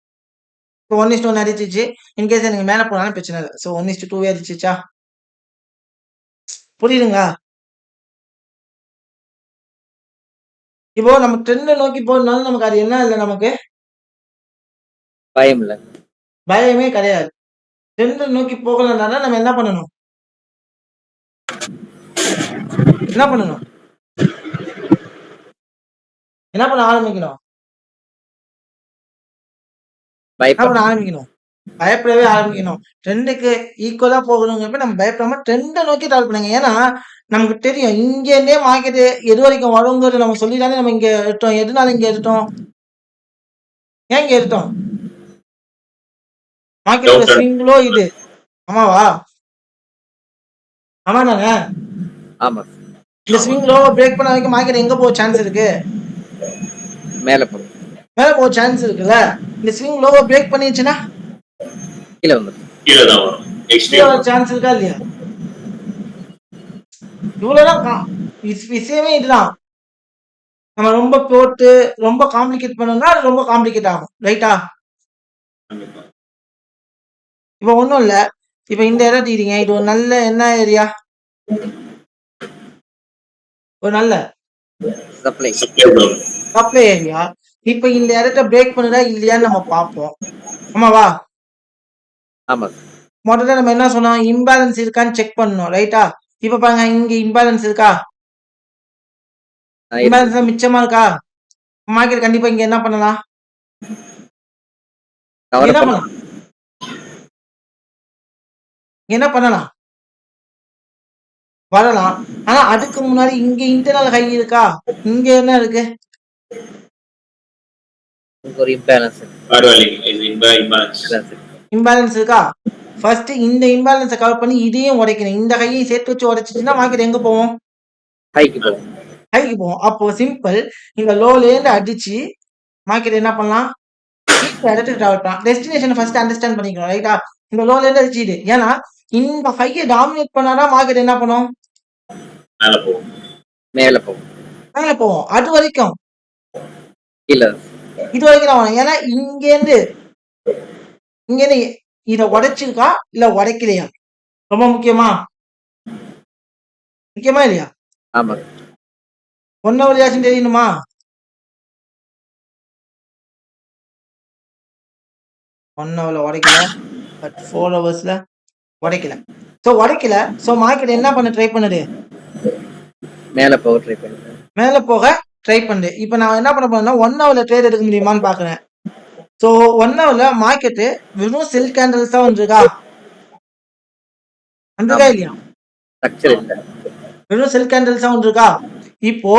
இப்போ 1:1 அடிச்சிச்சு. இன்கேஸ் எனக்கு மேல போனாலும் பிரச்சனை இல்லை. ஸோ 1:2 அடிச்சிச்சா? புரியுதுங்களா? இப்போ நம்ம ட்ரெண்ட் நோக்கி போறதுனால நமக்கு அது என்ன இல்லை, நமக்கு பயம் இல்ல. பயமே கிடையாது. ட்ரெண்ட் நோக்கி போகலன்னா நம்ம என்ன பண்ணணும்? என்ன பண்ணணும்? என்ன பண்ண ஆரம்பிக்கணும்? என்ன பண்ண ஆரம்பிக்கணும்? பயப்படவே ஆரம்பிக்கணும். ட்ரெண்டுக்கு ஈக்குவலா போகணுங்கிறப்ப நம்ம பயப்படாம ட்ரெண்டை நோக்கி ட்ராவல் பண்ணுங்க. ஏன்னா நமக்கு தெரியும் இங்க இருந்தே மார்க்கெட் எது வரைக்கும் வருங்கிறது நம்ம சொல்லிதானே நம்ம இங்க எடுத்தோம். எதுனால இங்க எடுத்தோம்? ஏன் இங்க எடுத்தோம்? மார்க்கெட்டோட ஸ்விங்களோ இது. ஆமாவா? ஆமா தானே? ஆமா. இந்த ஸ்விங் லோவை பிரேக் பண்ண வரைக்கும் மார்க்கெட் எங்க போக சான்ஸ் இருக்கு? மேல போகும். மேல போக சான்ஸ் இருக்குல்ல. இந்த ஸ்விங் லோவை பிரேக் பண்ணிடுச்சுன்னா கீழே வந்துடும். கீழே தான் வரும். கீழே எக்ஸ்ட்ரீம் வர சான்ஸ் இருக்கா இல்லையா? இவ்வளவுதான் விஷயமே இதுதான். நம்ம ரொம்ப போட்டு ரொம்ப காம்ப்ளிகேட் பண்ணோம்னா அது ரொம்ப காம்ப்ளிகேட் ஆகும். ரைட்டா? இப்ப ஒண்ணும் இல்ல. இப்ப இந்த இடம் தீரீங்க. இது ஒரு நல்ல என்ன ஏரியா? ஒரு நல்ல சப்ளை. Supply area. இப்ப இந்த இடத்த பிரேக் பண்ணுதா இல்லையான்னு நம்ம பார்ப்போம். ஆமாவா? ஆமா. முதல்ல நம்ம என்ன சொன்னோம்? இம்பேலன்ஸ் இருக்கான்னு செக் பண்ணணும். ரைட்டா? இப்ப பாருங்க, இங்க இம்பேலன்ஸ் இருக்கா? இம்பேலன்ஸ் மிச்சமா இருக்கா? மார்க்கெட் கண்டிப்பா இங்க என்ன பண்ணலாம்? என்ன பண்ணலாம்? என்ன பண்ணலாம்? வரலாம். ஆனா அதுக்கு முன்னாடி இங்க இன்டர்னல் ஹை இருக்கா? இங்க என்ன இருக்கு? ஒரு இம்பேலன்ஸ். இம்பேலன்ஸ் இருக்கா? ஃபர்ஸ்ட் இந்த இம்பேலன்ஸை கவர் பண்ணி இதையும் உடைக்கணும். இந்த ஹையை சேர்த்து வச்சு உடைச்சிச்சுன்னா மார்க்கெட் எங்க போவோம்? ஹைக்கு போகும். ஹைக்கு போவோம். அப்போ சிம்பிள், இந்த லோல இருந்து அடிச்சு மார்க்கெட் என்ன பண்ணலாம்? இடத்துக்கு டிராவல் பண்ணலாம். டெஸ்டினேஷன் ஃபர்ஸ்ட் அண்டர்ஸ்டாண்ட் பண்ணிக்கணும். ரைட்டா? இந்த லோல இருந்து அடிச்சு ஏன்னா இந்த ஹையை டாமினேட் பண்ணாதான் மார்க்கெட் என்ன பண்ணும்? மேல போகும். மேல போகும். மேல போவோம். அது வரைக்கும் கீழே. இது வரைக்கும் தான் வரும். ஏன்னா இங்க இருந்து இதை உடைச்சிருக்கா இல்ல உடைக்கலையா? ரொம்ப முக்கியமா இல்லையா? ஆமா. 1 hour ஆச்சும் தெரியணுமா? ஒன் ஹவர்ல உடைக்கல, பட் 4 hours உடைக்கல. ஸோ உடைக்கல. ஸோ மார்க்கெட் என்ன பண்ண ட்ரை பண்ணுது? மேல போக ட்ரை பண்ணுது. மேல போக ட்ரை பண்ணுது. இப்போ நான் என்ன பண்ண போறேன்னா 1 hourல ட்ரேட் எடுக்க முடியுமான்னு பாக்குறேன். ஸோ 1 hourல மார்க்கெட் வெறும் செல் கேண்டல்ஸ் தான் வந்திருக்கா? வந்திருக்கா இல்லையா? ஸ்ட்ரக்சர் இல்ல. வெறும் செல் கேண்டல்ஸ் தான் வந்திருக்கா? இப்போ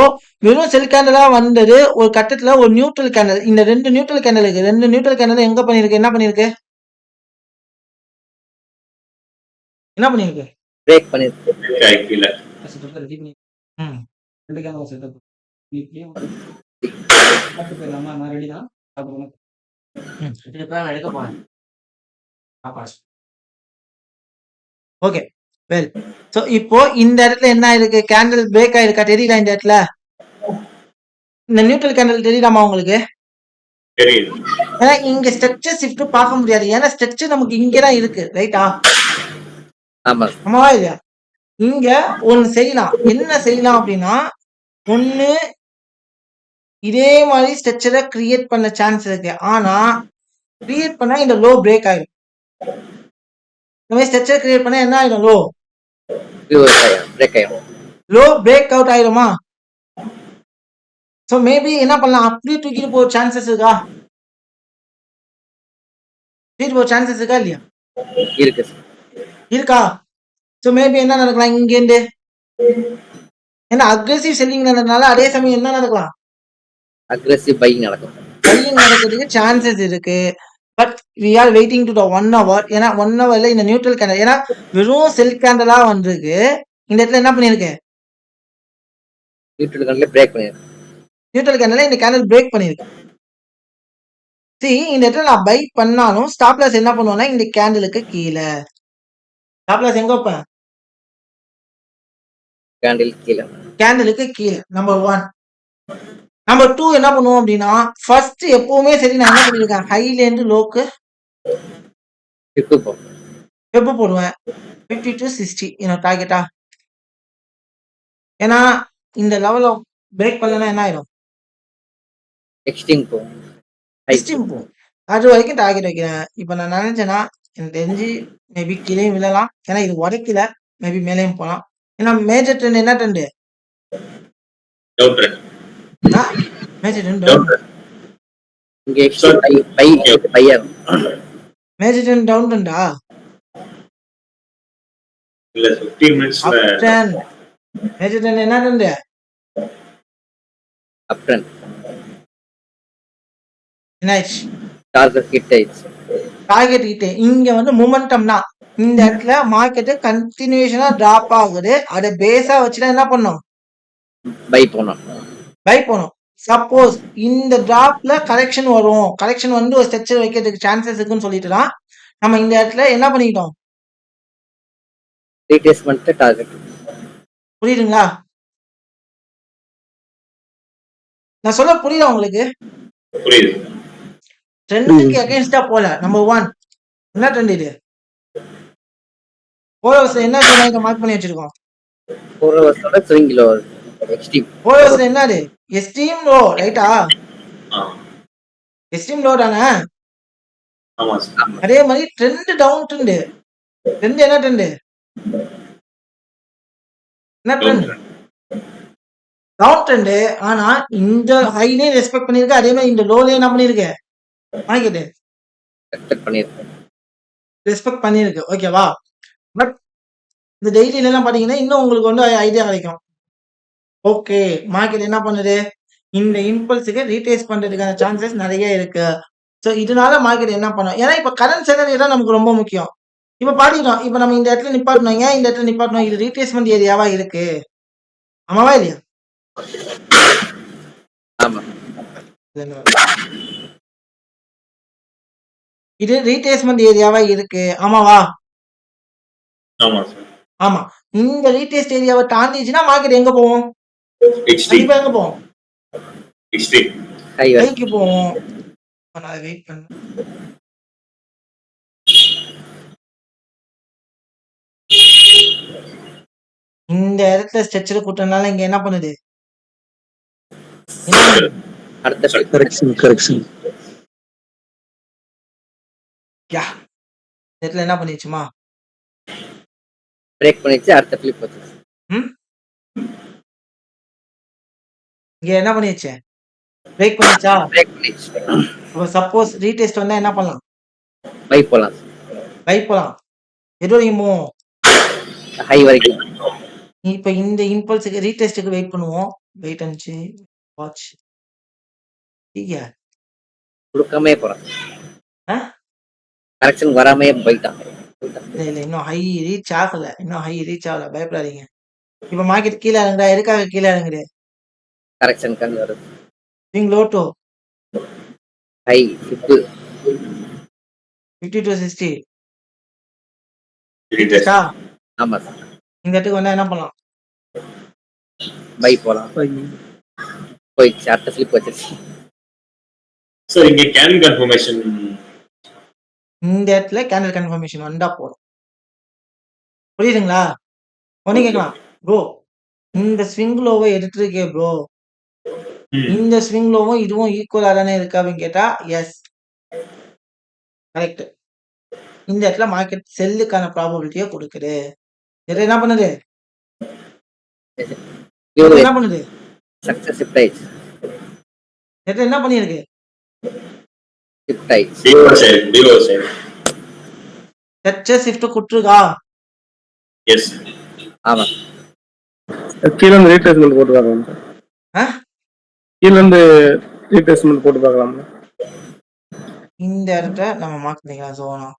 வெறும் செல் கேண்டலா வந்தது ஒரு கட்டத்துல ஒரு நியூட்ரல் கேண்டல். இந்த 2 நியூட்ரல் கேண்டல் இருக்கு. 2 நியூட்ரல் கேண்டல் எங்க பண்ணிருக்கு? என்ன பண்ணிருக்கு? என்ன பண்ணிருக்கு? பிரேக் பண்ணிருக்கு. கீழே. ம். Okay, well. சோ இப்போ இந்த இடத்துல என்ன ஆயிருக்கு? கேண்டில் பிரேக் ஆயிருக்கா? தெரியுதா இந்த இடத்துல? இந்த நியூட்ரல் கேண்டில் தெரியுதாமா உங்களுக்கு? தெரியுது. ஏன்னா இங்க ஸ்ட்ரக்சர் ஷிஃப்ட் பார்க்க முடியாது. ஏன்னா ஸ்ட்ரக்சர் நமக்கு இங்கதான் இருக்கு. ரைட்டா? ஆமா. ஆமாவா இல்லையா? இங்க ஒண்ணு செய்யலாம். என்ன செய்யலாம் அப்படின்னா, ஒண்ணு இதே மாதிரி ஸ்ட்ரக்சரை கிரியேட் பண்ண சான்ஸ் இருக்கு. ஆனா கிரியேட் பண்ணா இந்த லோ பிரேக் ஆயிடும். இந்த மாதிரி ஸ்ட்ரக்சர் கிரியேட் பண்ணா என்ன ஆயிடும்? லோ பிரேக் ஆயிடும். லோ பிரேக் அவுட் ஆயிருமா? ஸோ மேபி என்ன பண்ணலாம், அப்படியே தூக்கிட்டு போக சான்சஸ் இருக்கா? தூக்கிட்டு போக சான்சஸ் இருக்கா இல்லையா? இருக்கு சார். இருக்கா? ஸோ மேபி என்ன நடக்கலாம் இங்கேருந்து? ஏன்னா அக்ரெசிவ் செல்லிங் நடந்ததுனால அதே சமயம் என்ன நடக்கலாம், அக்ரெசிவ் பையிங் நடக்கும். பையிங் நடக்கிறதுக்கு சான்சஸ் இருக்கு. But we are waiting to the 1 hour. ஏன்னா 1 hourல இந்த நியூட்ரல் கேண்டல், ஏன்னா வெறும் செல் கேண்டலா வந்திருக்கு. இந்த இடத்துல என்ன பண்ணிருக்கு, நியூட்ரல் கண்ட்ல பிரேக் பண்ணிடும். நியூட்ரல் கேண்டல இந்த கேண்டல் பிரேக் பண்ணிருக்கு. இந்த இடத்துல நான் பை பண்ணாலும் ஸ்டாப் லாஸ் என்ன பண்ணுவேன்னா இந்த கேண்டலுக்கு கீழே. ஸ்டாப் லாஸ் எங்க வைப்பேன், கேண்டில் கீழே. கேண்டலுக்கு கீழே. நம்பர் 1. நம்பர் 2 என்ன பண்ணுவோம் அப்படின்னா, ஃபர்ஸ்ட் எப்பவுமே சரி நான் என்ன பண்ணிருக்கேன், ஹைல இருந்து லோக்கு டிப்பு போகும். எப்போ போடுவேன், 50 to 60 என்னோட டார்கெட்டா. ஏன்னா இந்த லெவல பிரேக் பண்ணலன்னா என்ன ஆயிடும், எக்ஸ்ட்ரீம் போகும். எக்ஸ்ட்ரீம் போகும். அது வரைக்கும் டார்கெட் வைக்கிறேன். இப்போ நான் நினைச்சேன்னா எனக்கு தெரிஞ்சு மேபி கீழே விழலாம். ஏன்னா இது உடைக்கல, மேபி மேலேயும் போகலாம். ஏன்னா மேஜர் ட்ரெண்ட் என்ன trend, down trend. Major trend down down, trend. இங்க எக்ஸ்ட்ரீம் பை ஆகும். மேஜர் ட்ரெண்ட் டவுன் ட்ரெண்டா, இல்ல 15 மினிட்ஸ்ல அப் ட்ரெண்ட். மேஜர் ட்ரெண்ட் என்ன ட்ரெண்டு, அப் ட்ரெண்ட். என்னாச்சு, டார்கெட் ஹிட் ஆயிடுச்சு. டார்கெட் கிட்ட இங்க வந்து மூமெண்டம்னா இந்த இடத்துல மார்க்கெட் கண்டினியூஷனா டிராப் ஆகுது. அதை பேஸா வச்சுதான் என்ன பண்ணும், பை போனோம். பை பண்ணும். சப்போஸ் இந்த டிராப்ல கரெக்ஷன் வரும், கரெக்ஷன் வந்து ஒரு ஸ்ட்ரக்சர் வைக்கிறதுக்கு சான்சஸ் இருக்குன்னு சொல்லிட்டு தான் நம்ம இந்த இடத்துல என்ன பண்ணிட்டோம், ரீட்ரேஸ்மெண்ட் டார்கெட். புரியுதுங்களா? நான் சொல்ல புரியுதா உங்களுக்கு? புரியுது. ட்ரெண்டுக்கு அகைன்ஸ்டா போல. நம்பர் 1 என்ன ட்ரெண்ட் இது, போலோஸ்ல என்ன சொன்னாங்க மார்க் பண்ணி வச்சிருக்கோம், 4 ஹவர்ஸோட ஸ்விங் லோ எக்ஸ்ட்ரீம். போலோஸ்ல என்னது, எஸ்ட்ரீம் லோ ரைட்டா, ஆ, எஸ்ட்ரீம் லோ தானே. ஆமா சார். அதே மாதிரி ட்ரெண்ட் டவுன் ட்ரெண்ட், ட்ரெண்ட் என்ன ட்ரெண்ட், என்ன down trend, trend. Down trend. ஆனா இந்த ஹைலே ரெஸ்பெக்ட் பண்ணிருக்கு, அதே மாதிரி இந்த லோலே என்ன பண்ணிருக்கு, மார்க்கெட் எக்ஸ்பெக்ட் பண்ணியிருக்கேன். ரெஸ்பெக்ட் பண்ணிருக்கு. ஓகேவா? பட் இந்த டெய்லில எல்லாம் பாத்தீங்கன்னா இன்னும் உங்களுக்கு வந்து ஐடியா கிடைக்கும். ஓகே, மார்க்கெட் என்ன பண்ணுது, இந்த இம்பல்ஸுக்கு ரீட்ரேஸ் பண்றதுக்கான சான்சஸ் நிறைய இருக்கு. ஸோ இதனால மார்க்கெட் என்ன பண்ணும், ஏன்னா இப்ப கரண்ட் செனரியோ தான் நமக்கு ரொம்ப முக்கியம். இப்ப பாத்தீங்கன்னா இப்ப நம்ம இந்த இடத்துல நிப்பாட்டணும், ஏன் இந்த இடத்துல நிப்பாட்டணும், இது ரீட்ரேஸ்மெண்ட் ஏரியாவா இருக்கு, ஆமாவா இல்லையா? ஆமா. இது ரீட்ரேஸ்மெண்ட் ஏரியாவா இருக்கு, ஆமாவா? ஆமா சார். ஆமா. இந்த ரீட்ரேஸ்ட் ஏரியாவை தாண்டிச்சுன்னா மார்க்கெட் எங்க போவோம், எக்ஸ்ட்ரீம். கண்டிப்பா எங்க போவோம், எக்ஸ்ட்ரீம். ஹை ஹைக்கு போவோம். நான் வெயிட் பண்ண, இந்த இடத்துல ஸ்ட்ரெச்சர் கூட்டனால இங்க என்ன பண்ணுது, என்ன பண்ணுது? அடுத்த கரெக்ஷன். யா, இந்த இடத்துல என்ன பண்ணிச்சுமா, பிரேக் பண்ணிச்சு. அடுத்த ஃபிளிப் போச்சு. இங்க என்ன பண்ணிச்சு, பிரேக் பண்ணிச்சா. பிரேக் பண்ணிச்சு. அப்ப சப்போஸ் ரீடெஸ்ட் வந்தா என்ன பண்ணலாம், பை போலாம். பை போலாம். எது வரைக்கும் போவோம், ஹை வரைக்கும். இப்ப இந்த இம்பல்ஸுக்கு ரீடெஸ்ட்டுக்கு வெயிட் பண்ணுவோம். Wait and watch. கொடுக்காமே போறான். ஆ? கரெக்ஷன் வராமே போயிட்டான். இல்ல இன்னும் ஹை ரீச் ஆகல, பயப்படாதீங்க. இப்ப மார்க்கெட் கீழே இறங்குதா, எதுக்காக கீழே இறங்குது, கரெக்ஷன் கண் வருது. Swing low to high 50 to 60. Retrace. ஆமா சார். இந்த இடத்துக்கு வந்தா என்ன பண்ணலாம், பை போலாம். போயிடுச்சு. அடுத்த ஃபிளிப் வச்சிருச்சு. சார் இங்க கேன் கன்ஃபர்மேஷன். இந்த இடத்துல கேண்டல் கன்ஃபர்மேஷன் வந்தா போதும். புரியுதுங்களா? ஒண்ணு கேட்கலாம், ப்ரோ இந்த ஸ்விங் லோவை எடுத்துருக்கே ப்ரோ, இந்த ஸ்விங் லோவும் இதுவும் ஈக்குவலா தானே இருக்கு அப்படின்னு கேட்டா எஸ், கரெக்ட். இந்த இடத்துல மார்க்கெட் செல்லுக்கான ப்ராபபிலிட்டியை கொடுக்குது. இது என்ன பண்ணுது, என்ன பண்ணுது? சக்சஸ் ஷிஃப்ட் ஆயிடுச்சு. நேத்து என்ன பண்ணிருக்கு? ஷிஃப்ட் ஆயிடுச்சு. டிஓ சைடு ஸ்ட்ரக்சர் ஷிஃப்ட் குடுத்துருக்கா? எஸ். ஆமா. கீழே இருந்து ரீட்ரேஸ்மெண்ட் போட்டு பார்க்கலாம் சார். ஆ? கீழே இருந்து ரீட்ரேஸ்மெண்ட் போட்டு பார்க்கலாம். இந்த இடத்த நம்ம மார்க் பண்ணிக்கலாம்.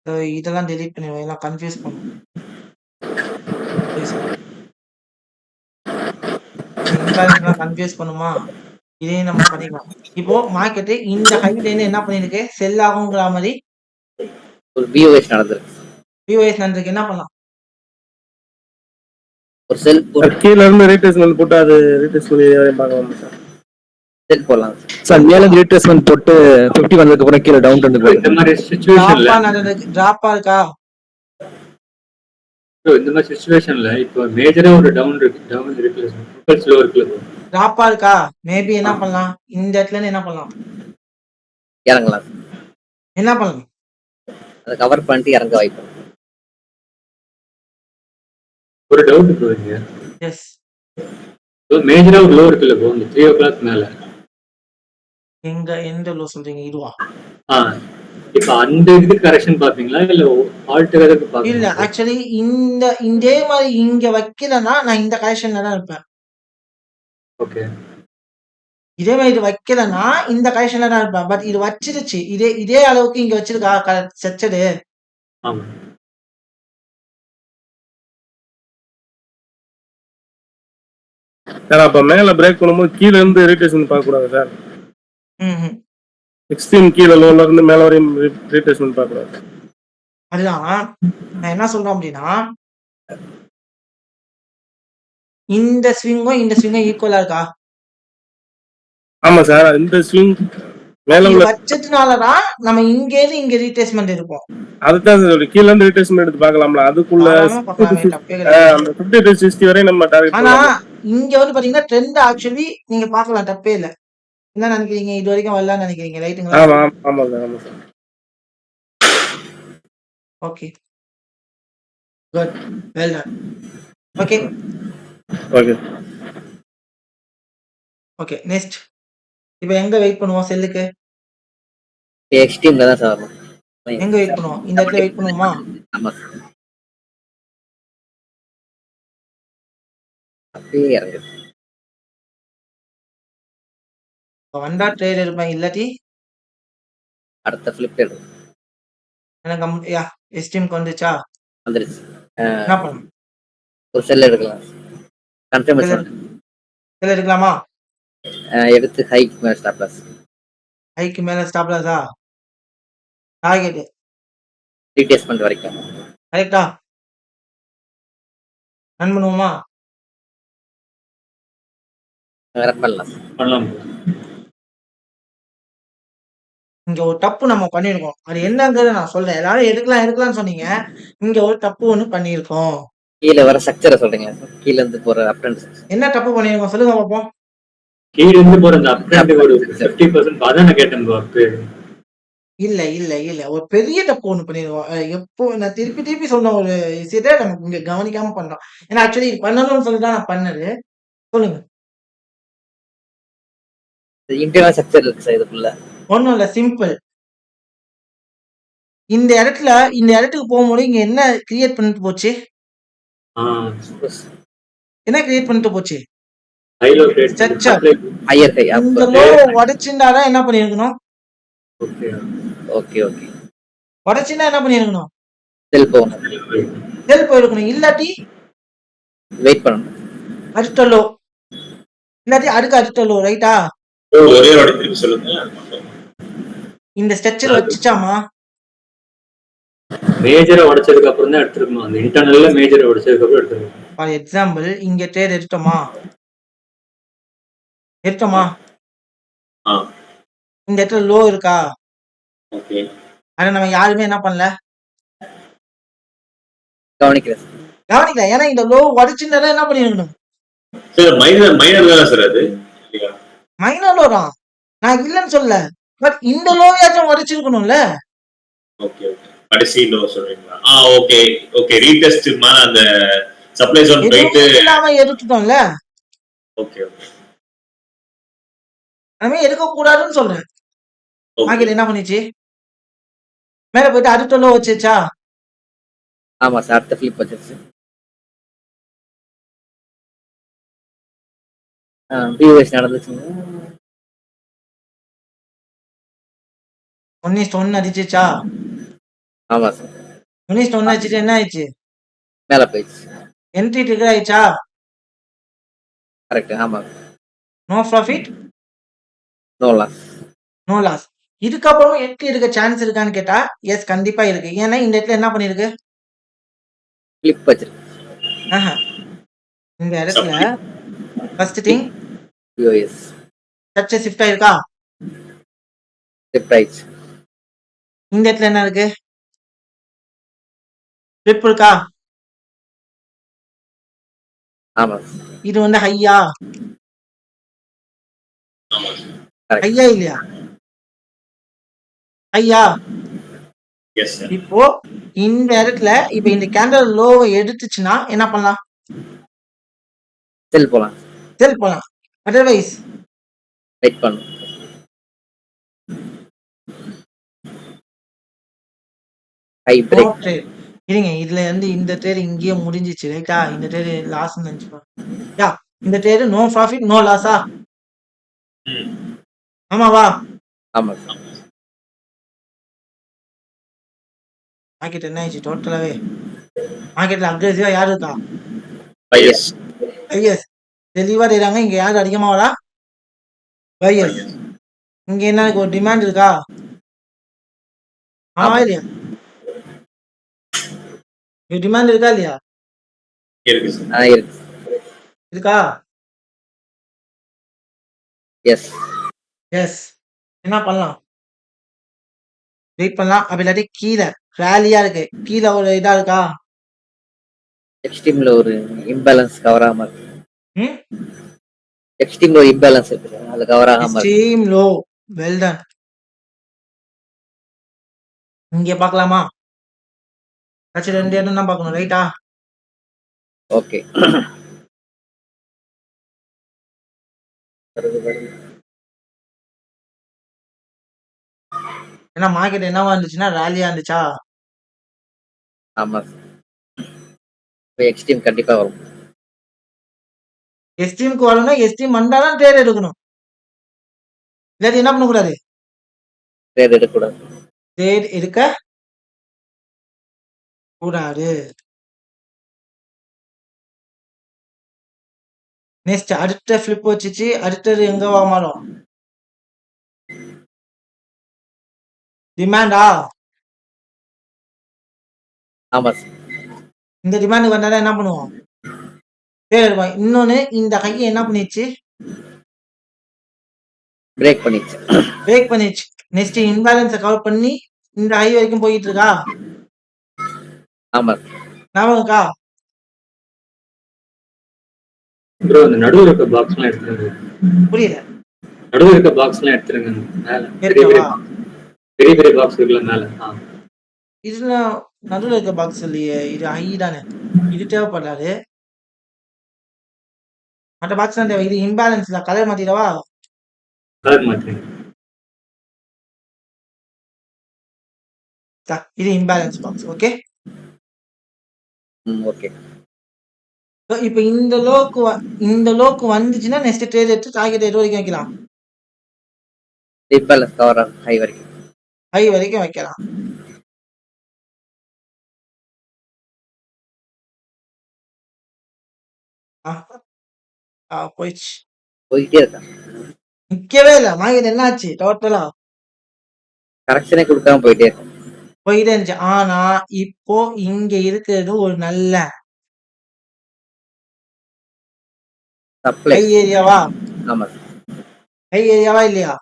ஸோ இதெல்லாம் டெலீட் பண்ணிடுவோம், எல்லாம் கன்ஃபியூஸ் பண்ணும். கன்ஃபியூஸ் பண்ணுமா? இதையும் நம்ம பண்ணிக்கலாம். இப்போ மார்க்கெட்டு இந்த ஹைட்ல என்ன பண்ணிருக்கு? செல் ஆகுங்கிற மாதிரி ஒரு பிஓஎஸ் நடந்திருக்கு. பிஓஎஸ் நடந்திருக்கு. என்ன பண்ணலாம்? ஒரு செல் கீழே இருந்து ரீட்ரேஸ்மெண்ட் போட்டு அது ரீட்ரேஸ் பண்ணி பார்க்கலாம் சார். செல் போடலாம் சார். மேல ரீட்ரேஸ்மெண்ட் போட்டு 50 வந்ததுக்கு அப்புறம் கீழே டவுன் ட்ரெண்ட் போகுது. இந்த மாதிரி சுச்சுவேஷன்ல டிராப்பா இருக்கா? இந்த மாதிரி சுச்சுவேஷன்ல இப்போ மேஜரா ஒரு டவுன் இருக்குல்ல, ஸ்லோ இருக்குல்ல, டிராப்பா இருக்கா? மேபி என்ன பண்ணலாம்? இந்த இடத்துல இருந்து என்ன பண்ணலாம்? இறங்கலாம். என்ன பண்ணலாம்? அதை கவர் பண்ணிட்டு இறங்க வாய்ப்பு. ஒரு டவுட் போகுதுங்க. எஸ். மேஜரா ஒரு லோ இருக்குல்ல ப்ரோ, இந்த 3 o'clock மேல. எங்க எந்த லோ சொல்றீங்க? இதுவா? இப்ப அந்த இதுக்கு கரெக்ஷன் பாப்பீங்களா இல்ல ஆல் டுகெதர் பாப்பீங்களா? இல்ல, ஆக்சுவலி இதே மாதிரி இங்க வைக்கலன்னா நான் இந்த கரெக்ஷன்ல தான் இருப்பேன். ஓகே. இதே மாதிரி இது வைக்கலன்னா இந்த கரெக்ஷன்ல தான் இருப்பேன். பட் இது வச்சிருச்சு, இதே அளவுக்கு இங்க வச்சிருக்கா ஸ்ட்ரக்சரு. ஆமா. சார் அப்ப மேல பிரேக் பண்ணும்போது கீழே இருந்து ரீட்ரேஸ்மெண்ட் பார்க்க கூடாது சார். எக்ஸ்ட்ரீம் கீழே லோல இருந்து மேல வரையும் ரீட்ரேஸ்மெண்ட் பார்க்க கூடாது. அதுதான் நான் என்ன சொல்றேன் அப்படின்னா, இந்த ஸ்விங்கும் ஈக்குவலா இருக்கா? ஆமா சார். இந்த ஸ்விங் மேல உள்ள வச்சதுனாலதான் நம்ம இங்க இருந்து இங்க ரீட்ரேஸ்மெண்ட் இருக்கும். அதுதான் சார் கீழே இருந்து ரீட்ரேஸ்மெண்ட் எடுத்து பார்க்கலாம்ல. அதுக்குள்ள அந்த 50 to 60 வரை நம்ம டார்கெட் ஆனா பண்ணலாம். இங்க வந்து பாத்தீங்கன்னா ட்ரெண்ட் ஆக்சுவலி நீங்க பாக்கலாம், தப்பே இல்ல. என்ன நினைக்கிறீங்க? இது வரைக்கும் வரலாம்னு நினைக்கிறீங்க, ரைட்டுங்களா? ஆமா ஆமா சார். ஆமா sir. Okay, good, well done. Okay okay okay. Next இப்போ எங்க வெயிட் பண்ணுவோம்? செல்லுக்கு எக்ஸ்ட்ரீம்ல தான் சார் வரணும். எங்க வெயிட் பண்ணுவோம்? இந்த இடத்துல வெயிட் பண்ணுவோமா? ஆமா சார். அப்படியே இறங்கு. வந்தா ட்ரேட் இருப்பேன், இல்லாட்டி அடுத்த ஃபிளிப் எடுக்கும். எனக்கு எஸ்டிஎம்க்கு வந்துச்சா? வந்துருச்சு. என்ன பண்ணணும்? ஒரு செல் எடுக்கலாம். கன்ஃபர்மேஷன் செல் எடுக்கலாமா? எடுத்து ஹைக்கு மேல ஸ்டாப் லாஸ். ஹைக்கு மேல ஸ்டாப் லாஸா? டார்கெட் ரீட்ரேஸ்மெண்ட் வரைக்கும். கரெக்டா? ரன் பண்ணுவோமா? ரன் பண்ணலாம். பண்ணலாம். இங்க ஒரு தப்பு நம்ம பண்ணிருக்கோம். அது என்னங்கறத நான் சொல்றேன். எல்லாரும் எடுக்கலாம்னு சொன்னீங்க. இங்க ஒரு தப்பு ஒண்ணு பண்ணிருக்கோம். கீழே வர ஸ்ட்ரக்சரை சொல்றீங்க. கீழ இருந்து போற அப் ட்ரெண்ட். என்ன தப்பு பண்ணிருக்கோம் சொல்லுங்க பாப்போம். கீழ இருந்து போற அந்த அப் ட்ரெண்ட் ஒரு 50% அதான் நான் கேட்டேன் ப்ரோ. அப்ப இல்ல ஒரு பெரிய தப்பு ஒண்ணு பண்ணிருக்கோம். எப்போ நான் திருப்பி சொன்ன ஒரு விஷயத்த நம்ம இங்க கவனிக்காம பண்றோம். ஏன்னா ஆக்சுவலி இது பண்ணணும்னு சொல்லிதான் நான் பண்ணது. சொல்லுங்க. இன்டர்னல் ஸ்ட்ரக்சர் இருக்கு சார் இதுக்குள்ள. ஒண்ணும் இல்ல, சிம்பிள். இந்த இடத்துக்கு போகும்போது இங்க என்ன கிரியேட் பண்ணிட்டு போச்சு? என்ன கிரியேட் பண்ணிட்டு போச்சு? High low trade structure. Higher high. இந்த லோ உடைச்சிருந்தாதான் என்ன பண்ணிருக்கணும்? Okay okay okay. உடைச்சிருந்தா என்ன பண்ணிருக்கணும்? செல் போகணும். செல் போயிருக்கணும். இல்லாட்டி வெயிட் பண்ணணும். அடுத்த லோ, இல்லாட்டி அடுத்த லோ, ரைட்டா? ஒரே வாட்டி திருப்பி சொல்லுங்க. இந்த ஸ்ட்ரக்சர் வச்சுச்சாமா? மேஜரை உடைச்சதுக்கு அப்புறம் தான் எடுத்துருக்கணும். அந்த இன்டர்னல்ல மேஜரை உடைச்சதுக்கு அப்புறம் எடுத்துருக்கணும். ஃபார் எக்ஸாம்பிள் இங்க ட்ரேட் எடுத்தோமா? இந்த இடத்துல லோ இருக்கா? ஓகே. ஆனா நம்ம யாருமே என்ன பண்ணல, கவனிக்கல. ஏன்னா இந்த லோ உடைச்சிருந்தா என்ன பண்ணிருக்கணும்? சார் மைனர் தானே சார் அது? மைனர் லோ தான், நான் இல்லைன்னு சொல்ல. பட் இந்த லோயாச்சும் உடைச்சிருக்கணும்ல. Okay okay. கடைசி லோ சொல்றீங்களா? Okay okay. ரீடெஸ்ட் மேல அந்த சப்ளை ஜோன் எதுவுமே போயிட்டு இல்லாம எடுத்துட்டோம்ல, ஓகே ஓகே அதுமாதிரி எடுக்க கூடாதுன்னு சொல்றேன். ஓகே மார்க்கெட் என்ன பண்ணிச்சு? மேல போயிட்டு அடுத்த லோ வச்சுச்சா? ஆமா சார், அடுத்த ஃபிளிப் வச்சிருச்சு. பிஓஎஸ் நடந்துச்சுங்க. 1:1 அடிச்சுச்சா? ஆமா சார், 1:1 அடிச்சுட்டு என்ன ஆயிடுச்சு? மேல போயிடுச்சு. என்ட்ரி ட்ரிகர் ஆயிடுச்சா? கரெக்ட். ஆமா, no profit, no loss. No loss. இதுக்கப்புறம் என்ட்ரி இருக்க சான்ஸ் இருக்கான்னு கேட்டா எஸ், கண்டிப்பா இருக்கு. ஏன்னா இந்த இடத்துல என்ன பண்ணிருக்கு? ஃபிளிப் வச்சிருக்கு. ஆஹா, இந்த இடத்துல supply first thing POS structure shift ஆயிருக்கா? ஷிஃப்ட் ஆயிடுச்சு. இந்த இடத்துல என்ன இருக்கு? ஃபிளிப் இருக்கா? ஆமா இது வந்து ஹையா? ஆமா கரெக்ட். ஹையா இல்லையா? ஹையா? எஸ் சார் இப்போ இந்த இடத்துல இப்ப இந்த கேண்டல் லோவை எடுத்துச்சுன்னா என்ன பண்ணலாம்? செல் போலாம், செல் போலாம். அதர்வைஸ் வெயிட் பண்ணும். High no break. ட்ரேட். இருங்க, இதுல இருந்து இந்த ட்ரேட் இங்கேயே முடிஞ்சிச்சு ரைட்டா? இந்த ட்ரேட் லாஸ் நினைச்சுப்பா. யா, இந்த ட்ரேட் நோ ப்ராஃபிட் நோ லாஸா? ஆமாவா? ஆமா சார், மார்க்கெட் என்ன ஆயிடுச்சு டோட்டலாவே? மார்க்கெட்ல அக்ரெசிவா யாரு இருக்கா? பையஸ் பையர்ஸ் தெளிவா தெரியாங்க. இங்க யாரு அதிகமா வரா? பையர்ஸ். இங்க என்ன இருக்கு? ஒரு டிமாண்ட் இருக்கா? ஆமா ஆமா. இல்லையா? டிமாண்ட் இருக்கா இல்லையா? இருக்கு சார் இருக்கு. இருக்கா? எஸ். எஸ். என்ன பண்ணலாம்? வெயிட் பண்ணலாம். அப்படி இல்லாட்டி கீழே ரேலியா இருக்கு, கீழே ஒரு இதா இருக்கா? எக்ஸ்ட்ரீம்ல ஒரு இம்பேலன்ஸ் கவர் ஆகாம இருக்கு. ம், எக்ஸ்ட்ரீம்ல ஒரு இம்பேலன்ஸ் இருக்கு, அது கவர் ஆகாம இருக்கு. Extreme low. Well done. இங்க பார்க்கலாமா? ஆக்சுவலி 2 இடம் தான் பார்க்கணும் ரைட்டா? ஓகே. ஏன்னா மார்க்கெட் என்னவா இருந்துச்சுன்னா ரேலியா இருந்துச்சா? ஆமா சார், இப்போ எக்ஸ்ட்ரீம் கண்டிப்பா வரும். எஸ்டீமுக்கு வரணும்னா எஸ்டீம் வந்தாதான் ட்ரேட் எடுக்கணும். இல்லாட்டி என்ன பண்ணக்கூடாது? ட்ரேட் எடுக்கக்கூடாது. ட்ரேட் எடுக்க கூடாது. நெக்ஸ்ட் அடுத்த ஃபிளிப் வச்சுச்சு. அடுத்தது எங்கவா மாறும்? டிமாண்டா? ஆமா சார், இந்த டிமாண்டுக்கு வந்தாதான் என்ன பண்ணுவோம்? ட்ரேட் எடுப்போம். இன்னொன்னு, இந்த கையை என்ன பண்ணிடுச்சு? பிரேக் பண்ணிடுச்சு. பிரேக் பண்ணிடுச்சு. நெக்ஸ்ட் இன்பேலன்ஸை கவர் பண்ணி இந்த ஹை வரைக்கும் போயிட்டு இருக்கா? ஆமா ஞாபகம் இருக்கா? ப்ரோ அந்த நடுவில் இருக்க பாக்ஸ் எல்லாம் எடுத்துருங்க. புரியல. நடுவில் இருக்க பாக்ஸ் எல்லாம் எடுத்துருங்க. மேல பெரிய பெரிய இருக்கவா? பெரிய பெரிய பாக்ஸ் இருக்குல்ல மேல. இதுல நடுவில் இருக்க பாக்ஸ் இல்லையே, இது ஹை தானே, இது தேவைப்படாது. மற்ற பாக்ஸ் தான் தேவை. இது இம்பேலன்ஸ்ல கலர் மாத்திடவா? கலர் மாத்துறீங்க. இது இம்பேலன்ஸ் பாக்ஸ். Okay, okay. இப்ப இந்த லோக்கு வந்துச்சுன்னா நெக்ஸ்ட் ட்ரேட் எடுத்து டார்கெட் எது வரைக்கும் வைக்கலாம்? இம்பேலன்ஸ் கவர் ஆகும் ஹை வரைக்கும். ஹை வரைக்கும் வைக்கலாம். போயிடுச்சு. போயிட்டே இருக்கா, நிக்கவே இல்லை. மார்க்கெட் என்ன ஆச்சு? டோட்டலா கரெக்ஷனே கொடுக்காம போயிட்டே இருக்கும். போயிட்டே இருந்துச்சு. ஆனா இப்போ இங்க இருக்கிறது ஒரு நல்ல சப்ளை. ஹை ஏரியாவா? ஆமா ஹை ஏரியாவா இல்லையா?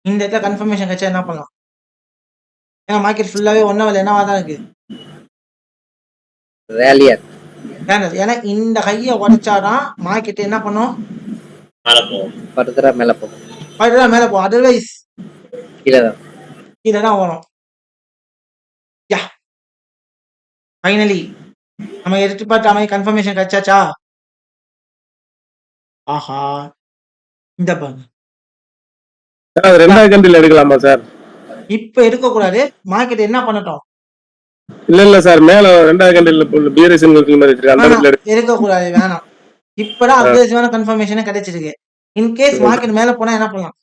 இந்த இடத்துல கன்ஃபர்மேஷன் கிடைச்சா என்ன பண்ணலாம்? ஏன்னா மார்க்கெட் ஃபுல்லாவே ஒன்னவல் என்னவா தான் இருக்கு, ரேலியா. ஏன்னா இந்த ஹையை உடைச்சாதான் மார்க்கெட் என்ன பண்ணும்? மேல போவோம் ஃபர்தரா மேல போகும், அதுதான் மேல போகும். அதர்வைஸ் கீழே தான். கீழே தான் வரும். யா, ஃபைனலி நம்ம எடுத்து பார்த்து அமைதி கன்ஃபர்மேஷன் கிடைச்சாச்சா? ஆஹா! இந்த பாருங்க. சார் அது 2வது கேண்டில் எடுக்கலாமா சார்? இப்ப எடுக்கக்கூடாது. மார்க்கெட் என்ன பண்ணட்டும்? இல்ல சார், மேல 2வது கேண்டில் பியரிசன் இருக்கிற மாதிரி இருக்கு, அந்த இடத்துல எடுக்கக்கூடாது, வேணாம். இப்பதான் அக்ரெசிவான கன்ஃபர்மேஷனே கிடைச்சிருக்கு. இன்கேஸ் மார்க்கெட் மேல போனா என்ன பண்ணலாம்?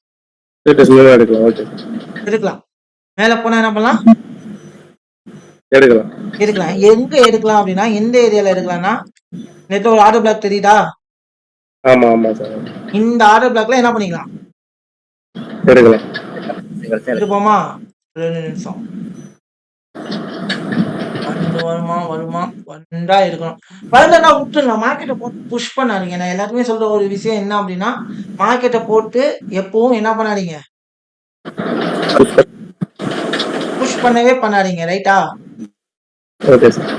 எடுக்கலாம். ஓகே, எடுக்கலாம். மேல போனா என்ன பண்ணலாம்? எடுக்கலாம். எடுக்கலாம். எங்க எடுக்கலாம் அப்படின்னா, எந்த ஏரியால எடுக்கலாம்னா, நேத்து ஒரு ஆர்டர் பிளாக் தெரியுதா? ஆமா சார், இந்த ஆர்டர் பிளாக்ல என்ன பண்ணிக்கலாம்? எடுக்கலாம். எடுப்போமா? 2 நிமிஷம். வருமா வந்தா இருக்கணும். வரலன்னா விட்டுருங்க. மார்க்கெட்டை போட்டு புஷ் பண்ணாதீங்க. நான் எல்லாருமே சொல்ற ஒரு விஷயம் என்ன அப்படின்னா, மார்க்கெட்டை போட்டு எப்பவும் என்ன பண்ணாதீங்க, புஷ் பண்ணவே பண்ணாதீங்க. ரைட்டா? Okay sir.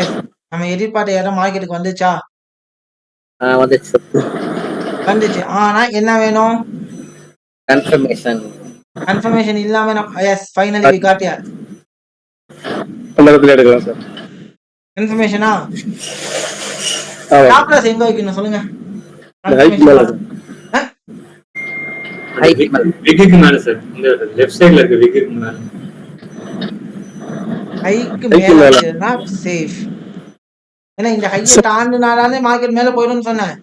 எஸ். நம்ம எதிர்பார்த்த இடம் மார்க்கெட்டுக்கு வந்துச்சா? வந்துச்சு. வந்துச்சு. ஆனா என்ன வேணும்? கன்ஃபர்மேஷன். கன்ஃபர்மேஷன் இல்லாம yes finally we got here. அந்த இடத்துல எடுக்கலாம் சார். கன்ஃபர்மேஷனா? ஆமா. ஸ்டாப் லாஸ் எங்க வைக்கணும் சொல்லுங்க. ஹைட் மேல சார். விக்குக்கு மேல சார், இந்த லெஃப்ட் சைடுல இருக்க விக்குக்கு மேல. ஹைக்கு மேல வச்சதுன்னா சேஃப். ஏன்னா இந்த ஹையை தாண்டினாலே மார்க்கெட் மேல போயிடும்னு சொன்னேன்.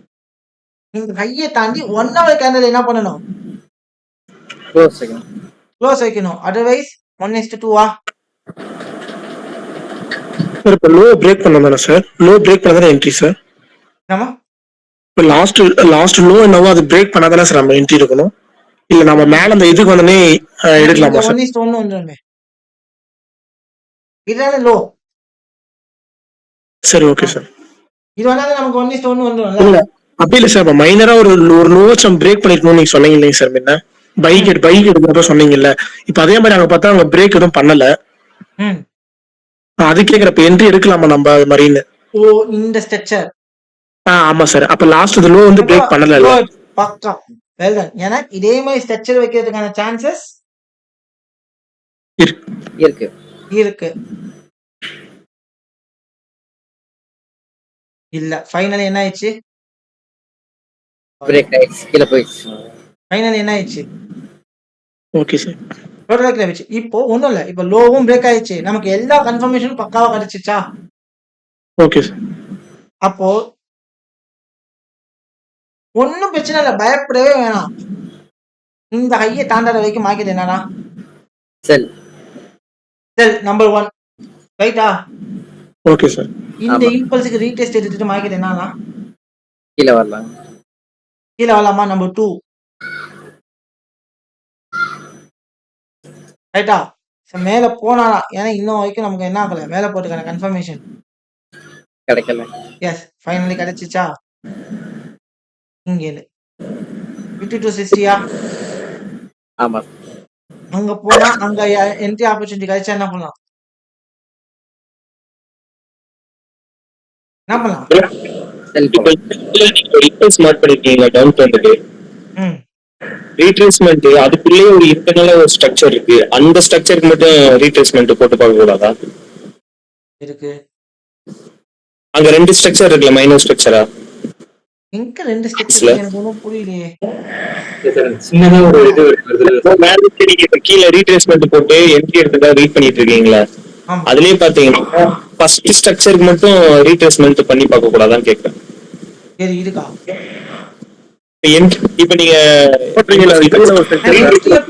இந்த ஹையை தாண்டி 1 hour கேண்டில் என்ன பண்ணணும்? க்ளோஸ் வைக்கணும். அதர்வைஸ் 1:2 சார் இப்போ லோ பிரேக் பண்ணதானே சார்? லோ பிரேக் பண்ணதானே என்ட்ரி சார்? என்னமா? இப்போ லாஸ்ட் லோ என்னவோ அது பிரேக் பண்ணாதானே சார் நம்ம என்ட்ரி இருக்கணும்? இல்ல நம்ம மேல அந்த இதுக்கு வந்தனே எடுக்கலாமா சார்? 1:1 வந்துருமே. இதுதானே லோ. சரி, ஓகே சார். இது வந்தாலும் நமக்கு 1:1 வந்துரும்ல. இல்ல அப்படி இல்ல சார், இப்போ மைனரா ஒரு லோச்சம் பிரேக் பண்ணிருக்கணும்னு நீங்க சொன்னீங்க இல்லைங்க சார் முன்ன? பைக் எடுக்கிறப்ப சொன்னீங்கல்ல. இப்போ அதே மாதிரி அங்க பார்த்தா அவங்க பிரேக் எதுவும் பண்ணல. அது கேக்குறப்ப என்ட்ரி எடுக்கலாமா நம்ம அது மாதிரின்னு? ஓ, இந்த ஸ்ட்ரக்சர். ஆமா சார். அப்ப லாஸ்ட் லோ வந்து பிரேக் பண்ணல. பக்கா வெல் டன். ஏன்னா இதே மாதிரி ஸ்ட்ரக்சர் வைக்கிறதுக்கான சான்சஸ் இருக்கு. இல்ல ஃபைனலி என்ன ஆயிடுச்சு? பிரேக் ஆயிடுச்சு, கீழ போயிடுச்சு. ஃபைனலி என்ன ஆயிடுச்சு? Okay sir. டோட்டலா கீழ போயிடுச்சு. இப்போ ஒண்ணும் இல்ல. இப்போ லோவும் பிரேக் ஆயிடுச்சு. நமக்கு எல்லா கன்ஃபர்மேஷனும் பக்காவா கிடைச்சிச்சா? Okay sir. அப்போ ஒன்னும் பிரச்சனை இல்ல, பயப்படவே வேணாம். இந்த ஹையை தாண்டாத வரைக்கும் மார்க்கெட் என்னன்னா செல் நம்பர் 1. ரைட்டா? Okay sir. இந்த இம்பல்ஸுக்கு ரீடெஸ்ட் எடுத்துட்டு மார்க்கெட் என்னன்னா கீழ வரலாம். கீழ வரலாமா? நம்பர் 2. ரைட்டா? மேல போனாலாம். ஏன்னா இன்னும் வரைக்கும் நமக்கு என்ன ஆகல, மேல போட்டுக்கான கன்ஃபர்மேஷன் கிடைக்கல. எஸ் ஃபைனலி கிடைச்சிச்சா? இங்க 5260 ஆமா. அங்க போனா அங்க என்ட்ரி ஆப்பர்ச்சுனிட்டி கிடைச்சா என்ன பண்ணலாம்? ரீட்ரேஸ்மென்ட் பண்ணிருக்கீங்க டவுன் ட்ரெண்டுக்கு. ரீட்ரேஸ்மென்ட் அதுக்குள்ளேயே ஒரு இன்டர்னலா ஒரு ஸ்ட்ரக்சர் இருக்கு. அந்த ஸ்ட்ரக்சருக்கு மட்டும் ரீட்ரேஸ்மென்ட் போட்டு பார்க்க கூடாதா? இருக்கு. அங்க 2 ஸ்ட்ரக்சர் இருக்குல்ல, மைனர் ஸ்ட்ரக்சரா? எங்க 2 ஸ்ட்ரக்சர் எனக்கு ஒன்றும் புரியலையே. சின்னதா ஒரு இது வருது. கீழே ரீட்ரேஸ்மென்ட் போட்டு என்ட்ரி எடுத்துட்டா வெயிட் பண்ணிட்டு இருக்கீங்களா? அதுலயே பாத்தீங்கன்னா ஃபர்ஸ்ட் ஸ்ட்ரக்சருக்கு மட்டும் ரீட்ரேஸ்மென்ட் பண்ணி பார்க்க கூடாதான்னு கேக்குறேன். இருக்கா? இப்ப நீங்க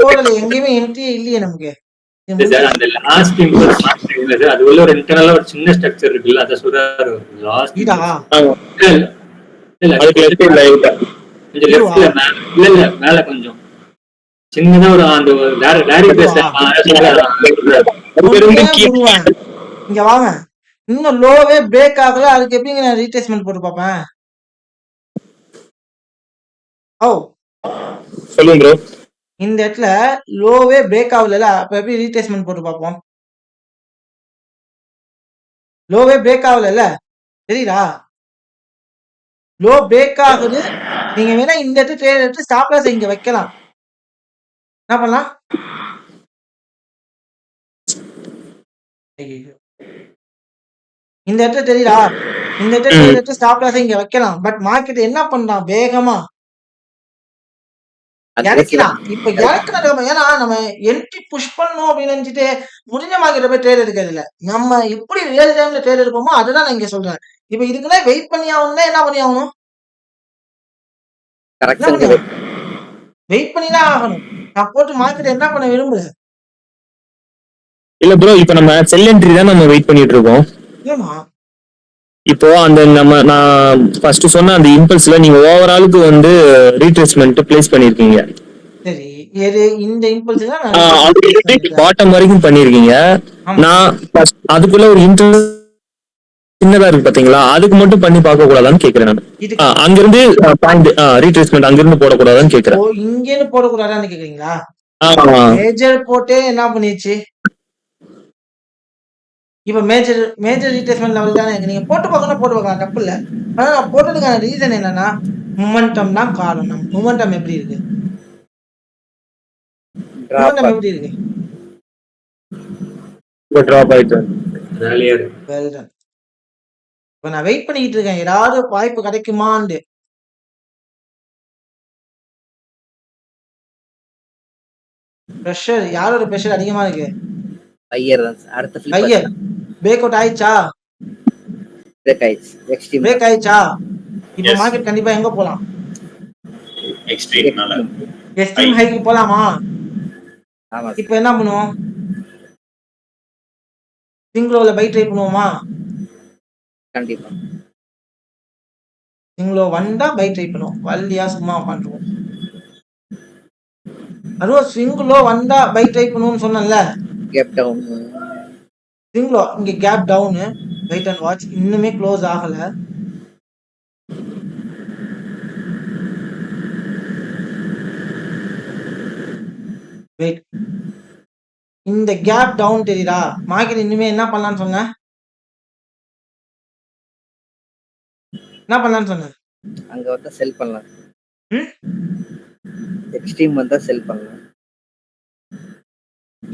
போடல, எங்கேயுமே என்ட்ரி இல்லையே நமக்கு. அந்த லாஸ்ட் இம்பல்ஸ் மார்க்கெட் அது உள்ள ஒரு இன்டர்னலா ஒரு சின்ன ஸ்ட்ரக்சர் இருக்குல்ல, அத சொல்றாரு. லாஸ்ட் இதா? இல்ல அதுக்கு லெஃப்ட்ல கொஞ்சம் லெஃப்ட்ல இல்ல மேல கொஞ்சம் சின்னதா ஒரு அந்த டைரக்ட் பேஸ் இங்க வாங்க. இன்னும் லோவே பிரேக் ஆகல, அதுக்கு எப்படி நான் ரீட்ரேஸ்மென்ட் போட்டு பார்ப்பேன்? ஓ சொல்லுங்க ப்ரோ. இந்த இடத்துல லோவே பிரேக் ஆகல, அப்ப எப்படி ரீட்ரேஸ்மென்ட் போட்டு பார்ப்போம்? லோவே பிரேக் ஆகல, தெரியுதா? லோ பிரேக் ஆகுது. நீங்க வேணா இந்த இடத்துல ட்ரேட் எடுத்து ஸ்டாப் லாஸ் இங்க வைக்கலாம். என்ன பண்ணலாம்? இந்த இடத்துல தெரியுதா? இந்த இடத்துல ட்ரேட் எடுத்து ஸ்டாப் லாஸ் இங்க வைக்கலாம். பட் மார்க்கெட் என்ன பண்றான்? வேகமா இறக்கிறான். இப்ப இறக்குறது ஏன்னா நம்ம என்ட்ரி புஷ் பண்ணணும் அப்படின்னு நினைச்சிட்டு முடிஞ்ச மார்க்கெட்ல போய் ட்ரேட் எடுக்கிறது இல்ல. நம்ம எப்படி ரியல் டைம்ல ட்ரேட் எடுப்போமோ அதுதான் நான் இங்க சொல்றேன். இப்ப இதுக்குள்ள வெயிட் பண்ணி ஆகணும்னா என்ன பண்ணி ஆகணும்? வெயிட் பண்ணி தான் ஆகணும். நான் போட்டு மார்க்கெட் என்ன பண்ண விரும்புறேன்? இல்ல ப்ரோ, இப்ப நம்ம செல் என்ட்ரி தான் நம்ம வெயிட் பண்ணிட்டு இருக்கோம். ஏமா இப்போ அந்த நான் ஃபர்ஸ்ட் சொன்ன அந்த இம்பல்ஸ்ல நீங்க ஓவராலுக்கு வந்து ரீட்ரேஸ்மெண்ட் பிளேஸ் பண்ணிருக்கீங்க. சரி, எது இந்த இம்பல்ஸ் தான் நான் பாட்டம் வரைக்கும் பண்ணிருக்கீங்க. நான் அதுக்குள்ள ஒரு இன்ட்ரெஸ்ட் சின்னதா இருக்கு பாத்தீங்களா, அதுக்கு மட்டும் பண்ணி பார்க்க கூடாதான்னு கேக்குறேன் நான். அங்கிருந்து பாயிண்ட் ரீட்ரேஸ்மெண்ட் அங்கிருந்து போடக்கூடாதான்னு கேக்குறேன். இங்க இருந்து போடக்கூடாதான்னு கேக்குறீங்களா? மேஜர் போட்டே என்ன பண்ணிடுச்சு? இப்ப மேஜர் ரீட்ரேஸ்மெண்ட் லெவல் தானே இருக்கு. நீங்க போட்டு பார்க்கணும், போட்டு பார்க்கலாம், தப்பு இல்ல. ஆனா நான் போட்டதுக்கான ரீசன் என்னன்னா மொமெண்டம் தான் காரணம். மொமெண்டம் எப்படி இருக்கு? மொமெண்டம் எப்படி இருக்கு? டிராப் ஆயிட்டு வெல் டன். இப்ப நான் வெயிட் பண்ணிட்டு இருக்கேன், ஏதாவது வாய்ப்பு கிடைக்குமான்னு. பிரஷர், யாரோட பிரஷர் அதிகமா இருக்கு? ஐயர் தான் சார். அடுத்த flip ஐயர் பிரேக் அவுட் ஆயிடுச்சா? break ஆயிடுச்சு. எக்ஸ்ட்ரீம் பிரேக் ஆயிடுச்சா? இப்ப Yes. மார்க்கெட் கண்டிப்பா எங்க போலாம்? எக்ஸ்ட்ரீம்னால எக்ஸ்ட்ரீம் ஹைக்கு போலாமா? ஆமா இப்ப என்ன பண்ணுவோம்? சிங்லோல பை ட்ரை பண்ணுவோமா? கண்டிப்பா. சிங்லோ வந்தா பை ட்ரை பண்ணுவோம், வள்ளியா சும்மா உட்காந்துருவோம். அதுவும் சிங்லோ வந்தா பை ட்ரை பண்ணுவோம்னு சொன்னேன்ல. கேப் டவுன் சிங்லோ இங்க gap down, wait and watch. இன்னுமே க்ளோஸ் ஆகல. வெயிட், இந்த கேப் டவுன் தெரியுதா? மார்க்கெட் இன்னுமே என்ன பண்ணலாம்னு சொன்ன? என்ன பண்ணலாம்னு சொன்ன? அங்க வந்தா செல் பண்ணலாம். ம்? எக்ஸ்ட்ரீம் வந்தா செல் பண்ணலாம்.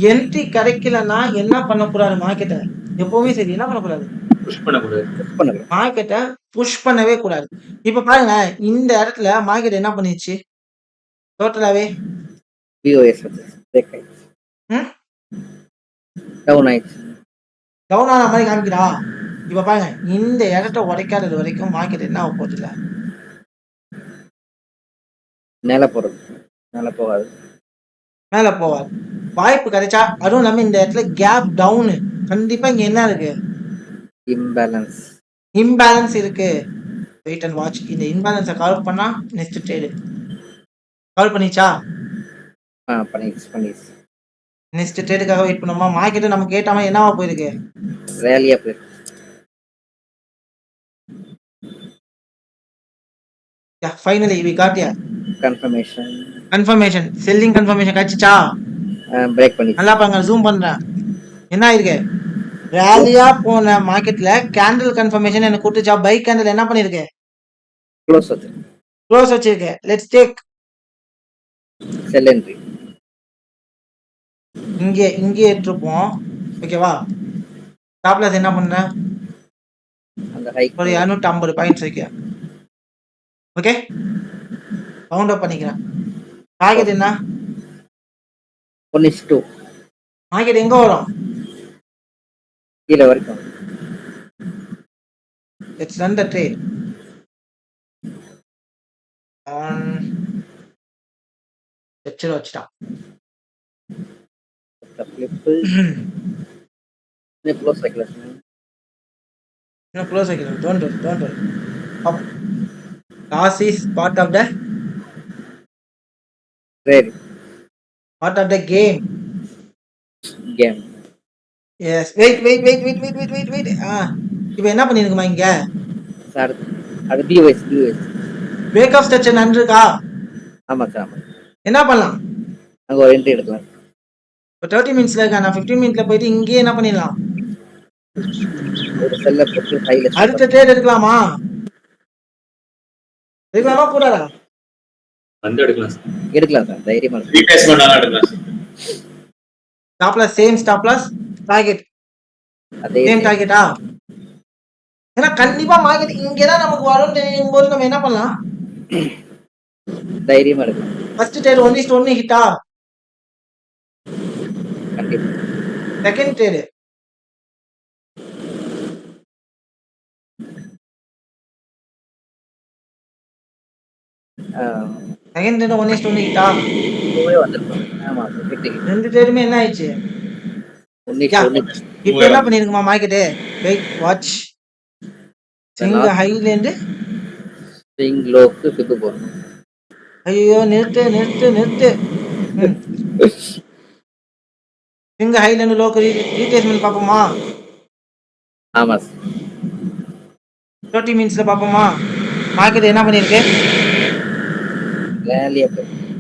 என்ட்ரி கிடைக்கலன்னா என்ன பண்ணக்கூடாது? மார்க்கெட்டை எப்பவுமே சரி என்ன பண்ணக்கூடாது? புஷ் பண்ணக்கூடாது. புஷ் பண்ணலாம். மார்க்கெட்டை புஷ் பண்ணவே கூடாது. இப்ப பாருங்க, இந்த இடத்துல மார்க்கெட் என்ன பண்ணிச்சு? டோட்டலாவே பிஓஎஸ் வந்து பிரேக் ஆயிடுச்சு. ம்? டவுன் ஆயிடுச்சு. டவுன் ஆன மாதிரி காமிக்கிறா. இப்ப பாருங்க, இந்த இடத்த உடைக்காதது வரைக்கும் மார்க்கெட் என்ன ஆக போறது இல்ல. மேல போறது, மேல போகாது. மேல போவாது. வாய்ப்பு கிடைச்சா, அதுவும் இல்லாம இந்த இடத்துல கேப் டவுனு. கண்டிப்பா இங்க என்ன இருக்கு? இம்பேலன்ஸ். இம்பேலன்ஸ் இருக்கு. Wait and watch. இந்த இம்பேலன்ஸை கால் பண்ணா நெக்ஸ்ட் ட்ரேடு. கால் பண்ணிச்சா? பண்ணிடுச்சு. நெக்ஸ்ட் ட்ரேடுக்காக வெயிட் பண்ணுமா? மார்க்கெட் நமக்கு கேட்டாம என்னவா போயிருக்கு? ரேலியா போயிருக்கு. Finally we got a confirmation. Confirmation, selling confirmation கிடைச்சிச்சா? பிரேக் பண்ணி நல்லா பாருங்க, ஜூம் பண்றேன். என்ன ஆயிருக்கு? ரேலியா போன மார்க்கெட்ல கேண்டில் கன்ஃபர்மேஷன் எனக்கு கொடுத்துச்சா? பை கேண்டில் என்ன பண்ணிருக்கு? க்ளோஸ் வச்சு க்ளோஸ் வச்சிருக்கு. Let's take sell entry. இங்கே எடுத்துப்போம். ஓகேவா? ஸ்டாப் லாஸ் என்ன பண்ண? அந்த ஹைக் ஒரு 250 பாயிண்ட்ஸ் வைக்க. ஓகே, ரவுண்ட் அப் பண்ணிக்கிறேன். டார்கெட் என்ன? 1:2 மார்க்கெட் எங்க வரும்? கீழே வரைக்கும். Let's run the trade. வச்சுட்டான். க்ளோஸ் வைக்கல. இன்னும் க்ளோஸ் வைக்கணும். Don't worry. Up loss is part of the trade. Part of the game. Yes, wait. இப்போ என்ன பண்ணிருக்குமா இங்க? சார் அது பிஓஎஸ். பிரேக் ஆஃப் ஸ்ட்ரக்சர் நன்றிருக்கா? ஆமா சார். ஆமா. என்ன பண்ணலாம்? அங்க ஒரு என்ட்ரி எடுக்கலாம். இப்போ 30 மினிட்ஸ்ல இருக்கா. நான் 15 மினிட்ல போயிட்டு இங்கே என்ன பண்ணிடலாம்? ஒரு செல்ல போட்டு ஹைல அடுத்த ட்ரேட் எடுக்கலாமா? கூடாதா? வந்து எடுக்கலாம் சார். தைரியமா ரீப்ளேஸ்மென்ட் ஆன எடுக்கலாம். Stop loss same stop loss target அதே சேம் டார்கெட்டா? ஏன்னா கண்டிப்பா மார்க்கெட் இங்கதான் நமக்கு வரும் தெரியும் போது நம்ம என்ன பண்ணலாம்? தைரியமா இருக்கு. ஃபர்ஸ்ட் ட்ரேட் 1:1 ஹிட்டா, கண்டிப்பா. செகண்ட் ட்ரேடு செகண்ட் ட்ரேடு 1:1 ஹிட்டா, இப்பவே வந்திருக்கும். ஆமா, ரெண்டு ட்ரேடுமே என்ன ஆயிடுச்சு? இப்ப என்ன பண்ணிருக்குமா மார்க்கெட்டு? Wait watch. சிங்க ஹைல இருந்து ஸ்விங் லோக்கு ஃபிப் போறோம். ஐயோ நிறுத்து. சிங்க ஹைல இருந்து லோக்கு ரீட்ரேஸ்மென்ட் பாப்போமா? ஆமா 30 மினிட்ஸ்ல பாப்போமா? மார்க்கெட் என்ன பண்ணிருக்கு?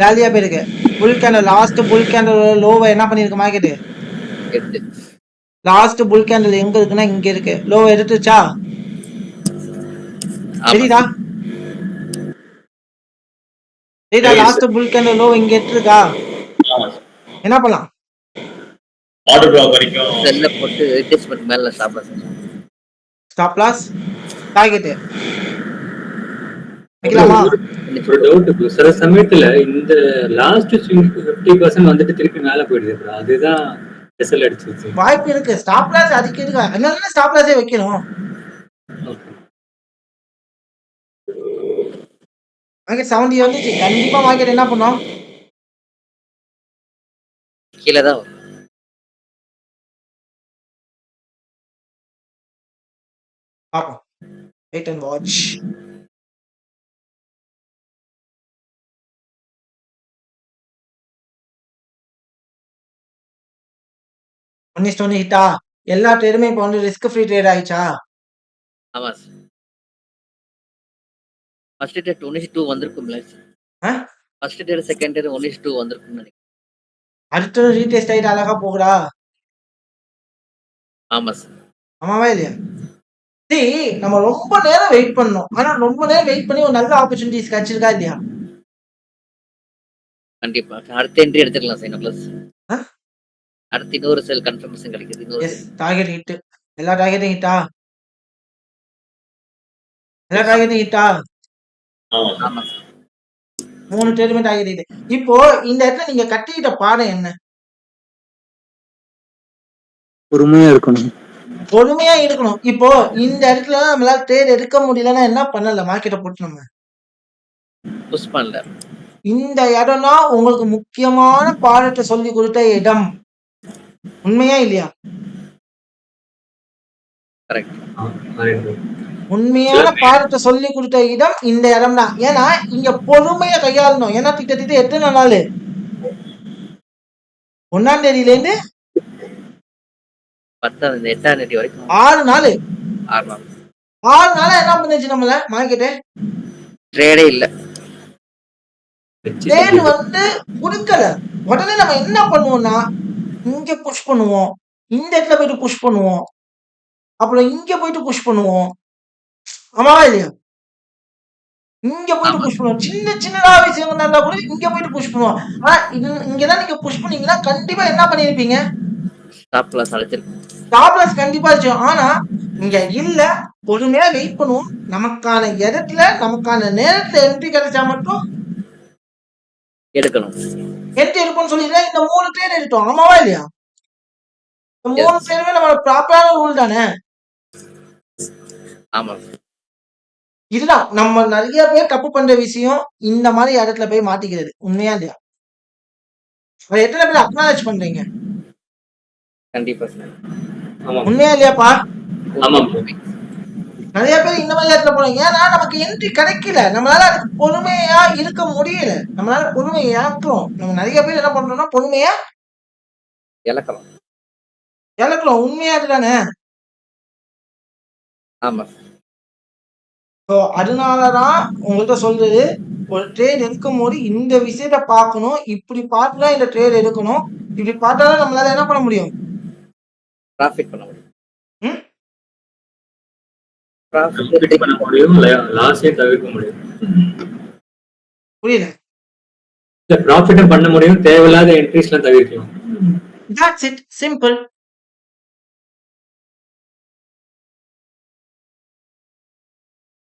காலியா போயிருக்கு. புல் கேண்டல் லாஸ்ட் புல் கேண்டல் லோவை என்ன பண்ணிருக்கு மார்க்கெட்? லாஸ்ட் புல் கேண்டல் எங்க இருக்குன்னா இங்க இருக்கு. லோவை எடுத்துச்சா? சரிடா லாஸ்ட் புல் கேண்டல் லோ இங்க எடுத்துருக்கா? என்ன பண்ணலாம்? ஆர்டர் பிளாக் வரைக்கும் செல்ல போட்டு ரிட்ரேஸ்மென்ட் மேல ஸ்டாப் லாஸ் டார்கெட் வைக்கலாமா? ஒரு டவுட் சில சமயத்துல இந்த லாஸ்ட் 50% வந்துட்டு திருப்பி மேல போயிடுது. அதுதான் எஸ்எல் அடிச்சிருச்சு. வாய்ப்பு இருக்கு. ஸ்டாப் லாஸ் அதுக்கு இருக்கு. அதனால ஸ்டாப் லாஸே வைக்கணும். மார்க்கெட் 70 வந்துச்சு. கண்டிப்பா மார்க்கெட் என்ன பண்ணும்? கீழே தான் வரும். பாப்போம். Wait and watch. ஒன்னு ஹிட்டா? எல்லா ட்ரேடுமே இப்போ வந்து ரிஸ்க் ஃப்ரீ ட்ரேட் ஆயிடுச்சா? ஆமா ஃபர்ஸ்ட் ட்ரேட் 1:2 வந்திருக்கும்ல. ஃபர்ஸ்ட் ட்ரேட் செகண்ட் ட்ரேட் 1:2 வந்திருக்கும் நினைக்கிறேன். அடுத்த ரீடெஸ்ட் ஆயிட்டு அழகா போகுதா? ஆமா ஆமாவா இல்லையா? நம்ம ரொம்ப நேரம் வெயிட் பண்ணோம். ஆனா ரொம்ப நேரம் வெயிட் பண்ணி ஒரு நல்ல ஆப்பர்ச்சுனிட்டிஸ் கிடைச்சிருக்கா இல்லையா? கண்டிப்பா அடுத்த என்ட்ரி எடுத்துக்கலாம் சார். பிளஸ் அடுத்து இன்னொரு செல் கன்ஃபர்மேஷன் கிடைக்குது. Target hit. எல்லா டார்கெட்டும் ஹிட்டா? எல்லா டார்கெட்டும் ஹிட்டா? ஆமா 3 ட்ரேடுமே டார்கெட் ஹிட். இப்போ இந்த இடத்துல நீங்க கட்டிக்கிட்ட பாடம் என்ன? பொறுமையா இருக்கணும். பொறுமையா இருக்கணும். இப்போ இந்த இடத்துல நம்மளால ட்ரேட் எடுக்க முடியலன்னா என்ன பண்ணல? மார்க்கெட்டை போட்டு நம்ம புஷ் பண்ணல. இந்த இடம்னா உங்களுக்கு முக்கியமான பாடத்தை சொல்லி கொடுத்த இடம். உண்மையா இல்லையா? உண்மையான பாடத்தை சொல்லி கொடுத்த இடம் இந்த இடம் தான். ஏன்னா இங்க பொறுமையா கையாளணும். ஏன்னா திட்டத்திட்ட எத்தனை நாள்? 1ஆம் தேதியில இருந்து 8ஆம் தேதி வரைக்கும் 6 நாள். 6 நாளா என்ன பண்ணுச்சு நம்மள மார்க்கெட்டு? ட்ரேடே இல்ல. ட்ரேட் வந்து கொடுக்கல. உடனே நம்ம என்ன பண்ணுவோம்னா இங்க புஷ் பண்ணுவோம், இந்த இடத்துல போயிட்டு புஷ் பண்ணுவோம், அப்புறம் இங்க போயிட்டு புஷ் பண்ணுவோம். ஆமாவா இல்லையா? இங்க போயிட்டு புஷ் பண்ணுவோம். சின்னதா விஷயம் இருந்தா கூட இங்க போயிட்டு புஷ் பண்ணுவோம். ஆனா இங்கதான் நீங்க புஷ் பண்ணீங்கன்னா கண்டிப்பா என்ன பண்ணிருப்பீங்க? ஸ்டாப் லாஸ் அழைச்சிருக்கோம். ஸ்டாப் லாஸ் கண்டிப்பா இருக்கும். ஆனா இங்க இல்ல. பொறுமையா வெயிட் பண்ணுவோம். நமக்கான இடத்துல நமக்கான நேரத்துல என்ட்ரி கிடைச்சா மட்டும் எடுக்கணும். என்ட்ரி எடுப்போம்னு சொல்லிட்டு இந்த 3 ட்ரேட் எடுத்தோம். ஆமாவா இல்லையா? இந்த 3 ட்ரேடுமே நம்ம ப்ராப்பரான ரூல் தானே? ஆமா இதுதான் நம்ம நிறைய பேர் தப்பு பண்ற விஷயம். இந்த மாதிரி இடத்துல போய் மாட்டிக்கிறது. உண்மையா இல்லையா? எத்தனை பேர் அக்னாலேஜ் பண்றீங்க? கண்டிப்பா உண்மையா இல்லையாப்பா? ஆமா நிறைய பேர் இந்த மாதிரி இடத்துல போறோம். ஏன்னா நமக்கு என்ட்ரி கிடைக்கல. நம்மளால அதுக்கு பொறுமையா இருக்க முடியல. நம்மளால பொறுமையை இழக்கிறோம். நம்ம நிறைய பேர் என்ன பண்றோம்னா பொறுமையா இழக்கிறோம். உண்மையா அதுதானே? ஆமா அதனாலதான் உங்கள்கிட்ட சொல்றது, ஒரு ட்ரேட் எடுக்கும் போது இந்த விஷயத்த பார்க்கணும். இப்படி பார்த்துதான் இந்த ட்ரேட் எடுக்கணும். இப்படி பார்த்தாதான் நம்மளால என்ன பண்ண முடியும்? ப்ராஃபிட் பண்ண முடியும். ப்ராஃபிட் பண்ண முடியும், லாஸே தவிர்க்க முடியும். புரியல? இல்ல ப்ராஃபிட்டும் பண்ண முடியும், தேவையில்லாத என்ட்ரிஸ்லாம் தவிர்க்கலாம். That's it. Simple.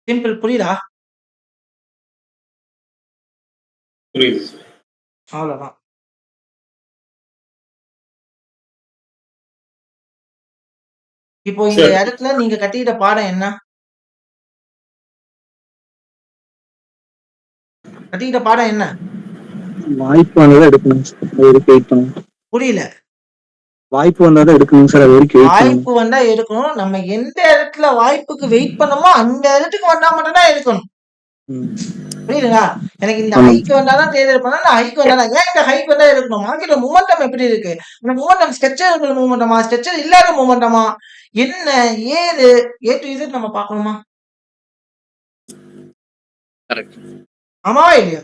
சிம்பிள் புரியுதா? புரியுது சார். அவ்வளவுதான். இப்போ இந்த சார் இடத்துல நீங்க கத்துக்கிட்ட பாடம் என்ன? கத்துக்கிட்ட பாடம் என்ன? வாய்ப்பு வந்தாதான் எடுக்கணும் சார், அது வரைக்கும் வெயிட் பண்ணணும். புரியல. வாய்ப்பு வந்தாதான் எடுக்கணும் சார், அது வரைக்கும் வெயிட் பண்ணணும். வாய்ப்பு வந்தா எடுக்கணும். நம்ம எந்த இடத்துல வாய்ப்புக்கு வெயிட் பண்ணோமோ அந்த இடத்துக்கு வந்தா மட்டும் தான் எடுக்கணும். ம். புரியுதுங்களா? எனக்கு இந்த ஆமாங்க. ஹைக் வந்தாதான் ட்ரேட் எடுப்பேனா, நான் ஹைக் வந்தா ஏன் இந்த ஹைக் வந்தா எடுக்கணும்? மார்க்கெட்ல மூமெண்டம் எப்படி இருக்கு? இந்த மூமெண்டம் ஸ்ட்ரக்சர் மூமெண்டமா, ஸ்ட்ரக்சர் இல்லாத மூமெண்டமா, என்ன ஏது ஏ டு இசட் நம்ம பார்க்கணுமா? கரெக்ட். ஆமாவா இல்லையா?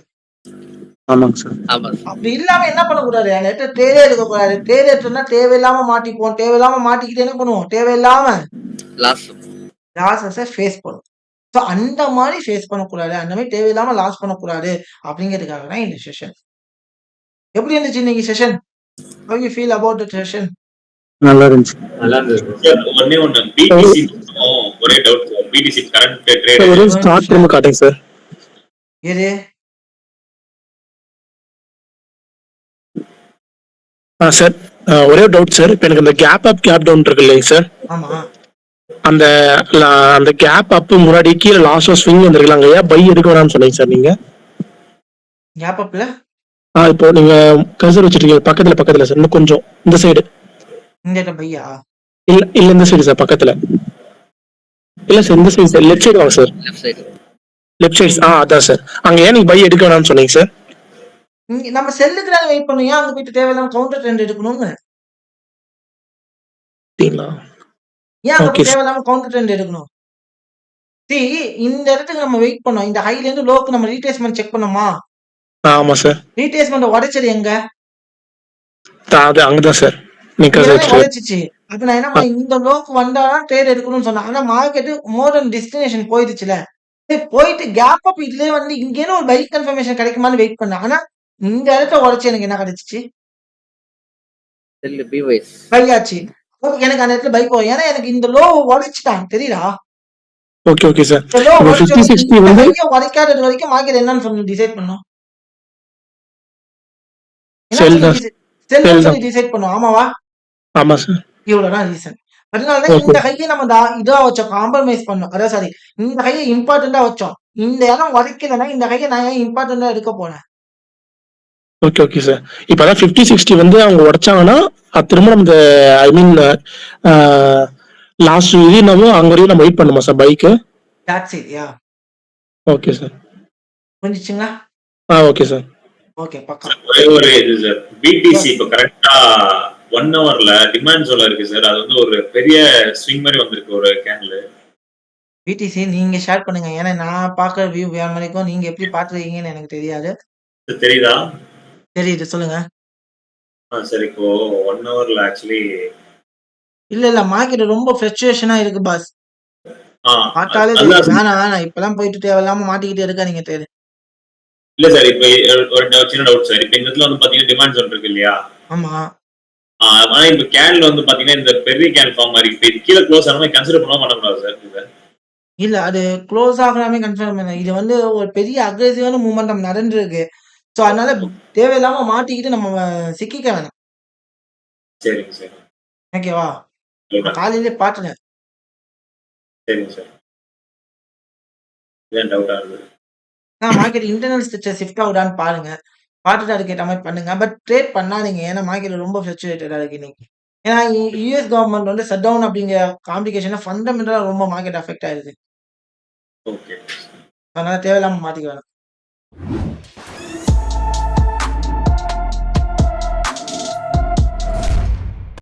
ஆமாங்க சார். ஆமா சார். அப்படி இல்லாம என்ன பண்ணக்கூடாது? அந்த இடத்துல ட்ரேடே எடுக்கக்கூடாது. ட்ரேட் எடுத்தோம்னா தேவையில்லாம மாட்டிப்போம். தேவையில்லாம மாட்டிக்கிட்டு என்ன பண்ணுவோம்? தேவையில்லாம லாஸ். லாஸஸ ஃபேஸ் பண்ணும். ஸோ அந்த மாதிரி ஃபேஸ் பண்ணக்கூடாது. அந்த மாதிரி தேவையில்லாம லாஸ் பண்ணக்கூடாது அப்படிங்கிறதுக்காக தான் இந்த செஷன். எப்படி இருந்துச்சு இன்னைக்கு session? How you feel about the session? நல்லா இருந்துச்சு. நல்லா இருந்தது. சார் ஒண்ணே ஒண்ணு பிடிசி ஒரே doubt sir. BTC current trade ஒரு ஸ்டார்ட் ரூம் காட்டுங்க சார். எது? சார் ஒரே டவுட் சார். இப்போ எனக்கு அந்த கேப் அப் கேப் டவுன் இருக்கு இல்லைங்க சார், ஆமா. அந்த அந்த கேப் அப் முன்னாடி கீழே லாஸ்ட் ஸ்விங் வந்திருக்கலாம், அங்க ஏன் பை எடுக்க வேணாம்னு சொன்னீங்க சார் நீங்க? கேப் அப்ல இப்போ நீங்க கர்சர் வச்சிருக்கீங்க பக்கத்துல சார், இன்னும் கொஞ்சம் இந்த சைடு. இந்த இடம் பையா? இல்ல இந்த சைடு சார், பக்கத்துல. இல்ல சார் இந்த சைடு சார், லெஃப்ட் சைடு வாங்க sir. Left side. Left side அதான் சார். அங்க ஏன் நீங்க பை எடுக்க வேணாம்னு சொன்னீங்க சார்? நம்ம செல்லுக்கு தான் வெயிட் பண்ணும். ஏன் அங்க போயிட்டு தேவையில்லாம கவுண்டர் ட்ரெண்ட் எடுக்கணும்னு? சரிங்களா? ஏன் அங்க ஓகே போய் தேவையில்லாம கவுண்டர் ட்ரெண்ட் எடுக்கணும்? See, இந்த இடத்துக்கு நம்ம வெயிட் பண்ணோம். இந்த ஹைல இருந்து லோக்கு நம்ம ரீட்ரேஸ்மென்ட் செக் பண்ணோமா? ஆமா சார். ரீட்ரேஸ்மென்ட் உடைச்சது எங்க? அது அங்கதான் சார். நீங்க கர்சர் இங்கதானே வச்சிருக்கீங்க. உடைச்சிச்சு. அப்ப நான் என்ன பண்ணேன்? இந்த லோக்கு வந்தாதான் ட்ரேட் எடுக்கணும்னு சொன்னேன். ஆனா மார்க்கெட் மோர் தென் டெஸ்டினேஷன் போயிடுச்சுல. போயிட்டு கேப் அப் இதுலயே வந்து இங்கேன்னு ஒரு பை கன்ஃபர்மேஷன் கிடைக்குமான்னு வெயிட் பண்ணேன். ஆனா இந்த இடத்த உடைச்சு எனக்கு என்ன கிடைச்சிச்சு? செல் பிவைஸ். பை ஆச்சு. அப்ப எனக்கு அந்த இடத்துல பை போகும். ஏன்னா எனக்கு இந்த லோ உடைச்சிட்டான். தெரியுதா? Okay sir. இந்த லோ இப்போ உடைச்ச 50-60 இந்த வந்து கையை உடைக்காதது வரைக்கும் மார்க்கெட் என்னன்னு சொல்லி டிசைட் பண்ணும். என்ன செல் சொல்லி தான் செல்லுன்னு செல் சொல்லி தான். டிசைட் பண்ணும். ஆமாவா? ஆமா சார். இவ்வளவுதான் ரீசன். அதனாலதான் ஓகே இந்த கையை நம்ம இதா வச்சோம், காம்ப்ரமைஸ் பண்ணோம். அதான் சாரி, இந்த கையை இம்பார்ட்டண்டா வச்சோம். இந்த இடம் உடைக்கலன்னா இந்த கையை நான் ஏன் இம்பார்ட்டண்டா எடுக்க போறேன்? Okay sir. இப்பதான் 50-60 வந்து அவங்க உடைச்சாங்கன்னா திரும்ப நம்ம இந்த ஐ மீன் லாஸ்ட் இது நம்ம அங்க வரையும் நம்ம வெயிட் பண்ணுமா சார் பைக்கு? That's it, yeah. Okay sir. புரிஞ்சுச்சுங்களா? Okay sir. ஓகே, பக்கா. ஒரே ஒரு இது சார். பிடிசி இப்ப கரெக்டா 1 ஹவர்ல டிமாண்ட் ஜோன்ல இருக்கு சார். அது வந்து ஒரு பெரிய ஸ்விங் மாதிரி வந்திருக்கு ஒரு கேன்ல. பிடிசி நீங்க ஷேர் பண்ணுங்க. ஏன்னா நான் பாக்குற வியூ வேற மாதிரிக்கும். நீங்க எப்படி பாத்துருக்கீங்கன்னு எனக்கு தெரியாது. தெரியுதா? தெரியுது, சொல்லுங்க. சரி இப்போ 1 ஹவர்ல ஆக்சுவலி இல்ல மார்க்கெட் ரொம்ப ஃப்ளக்சுவேஷனா இருக்கு பாஸ். பார்த்தாலே தெரியும். வேணாம் இப்பெல்லாம் போயிட்டு தேவையில்லாம மாட்டிக்கிட்டு இருக்காதீங்க ட்ரேட். இல்ல சார். இப்ப ஒரு சின்ன டவுட் சார். இப்ப இந்த இடத்துல வந்து பாத்தீங்கன்னா டிமாண்ட் ஜோன் இருக்கு இல்லையா? ஆமா. ஆனா இப்ப கேன்ல வந்து பாத்தீங்கன்னா இந்த பெரிய கேன் ஃபார்ம் மாதிரி இப்ப இது கீழே க்ளோஸ் ஆன மாதிரி கன்சிடர் பண்ணக்கூடாது சார் இது? இல்ல அது க்ளோஸ் ஆகலாமே கன்ஃபார்ம் பண்ண. இது வந்து ஒரு பெரிய அக்ரெசிவான மூமெண்டம் நடந்துருக்கு. ஸோ அதனால தேவையில்லாம மாட்டிக்கிட்டு நம்ம சிக்கிக்க வேணாம். சரிங்க சார். ஓகேவா? காலையிலே பாத்துட்டேன். சரிங்க சார். இதான் டவுட்டா இருந்தது. மார்க்கெட் இன்டர்னல் ஸ்ட்ரக்சர் ஷிஃப்ட் ஆகுதான்னு பாருங்க. பார்த்துட்டு அதுக்கேற்ற மாதிரி பண்ணுங்க. பட் ட்ரேட் பண்ணாதீங்க. ஏன்னா மார்க்கெட் ரொம்ப ஃப்ளக்சுவேட்டடா இருக்கு இன்னைக்கு. ஏன்னா யூஎஸ் கவர்மெண்ட் வந்து ஷட் டவுன் அப்படிங்கிற காம்ப்ளிகேஷனை ஃபண்டமெண்டலா ரொம்ப மார்க்கெட் அஃபெக்ட் ஆயிருக்கு. ஓகே. அதனால தேவையில்லாம மாட்டிக்க வேணாம்.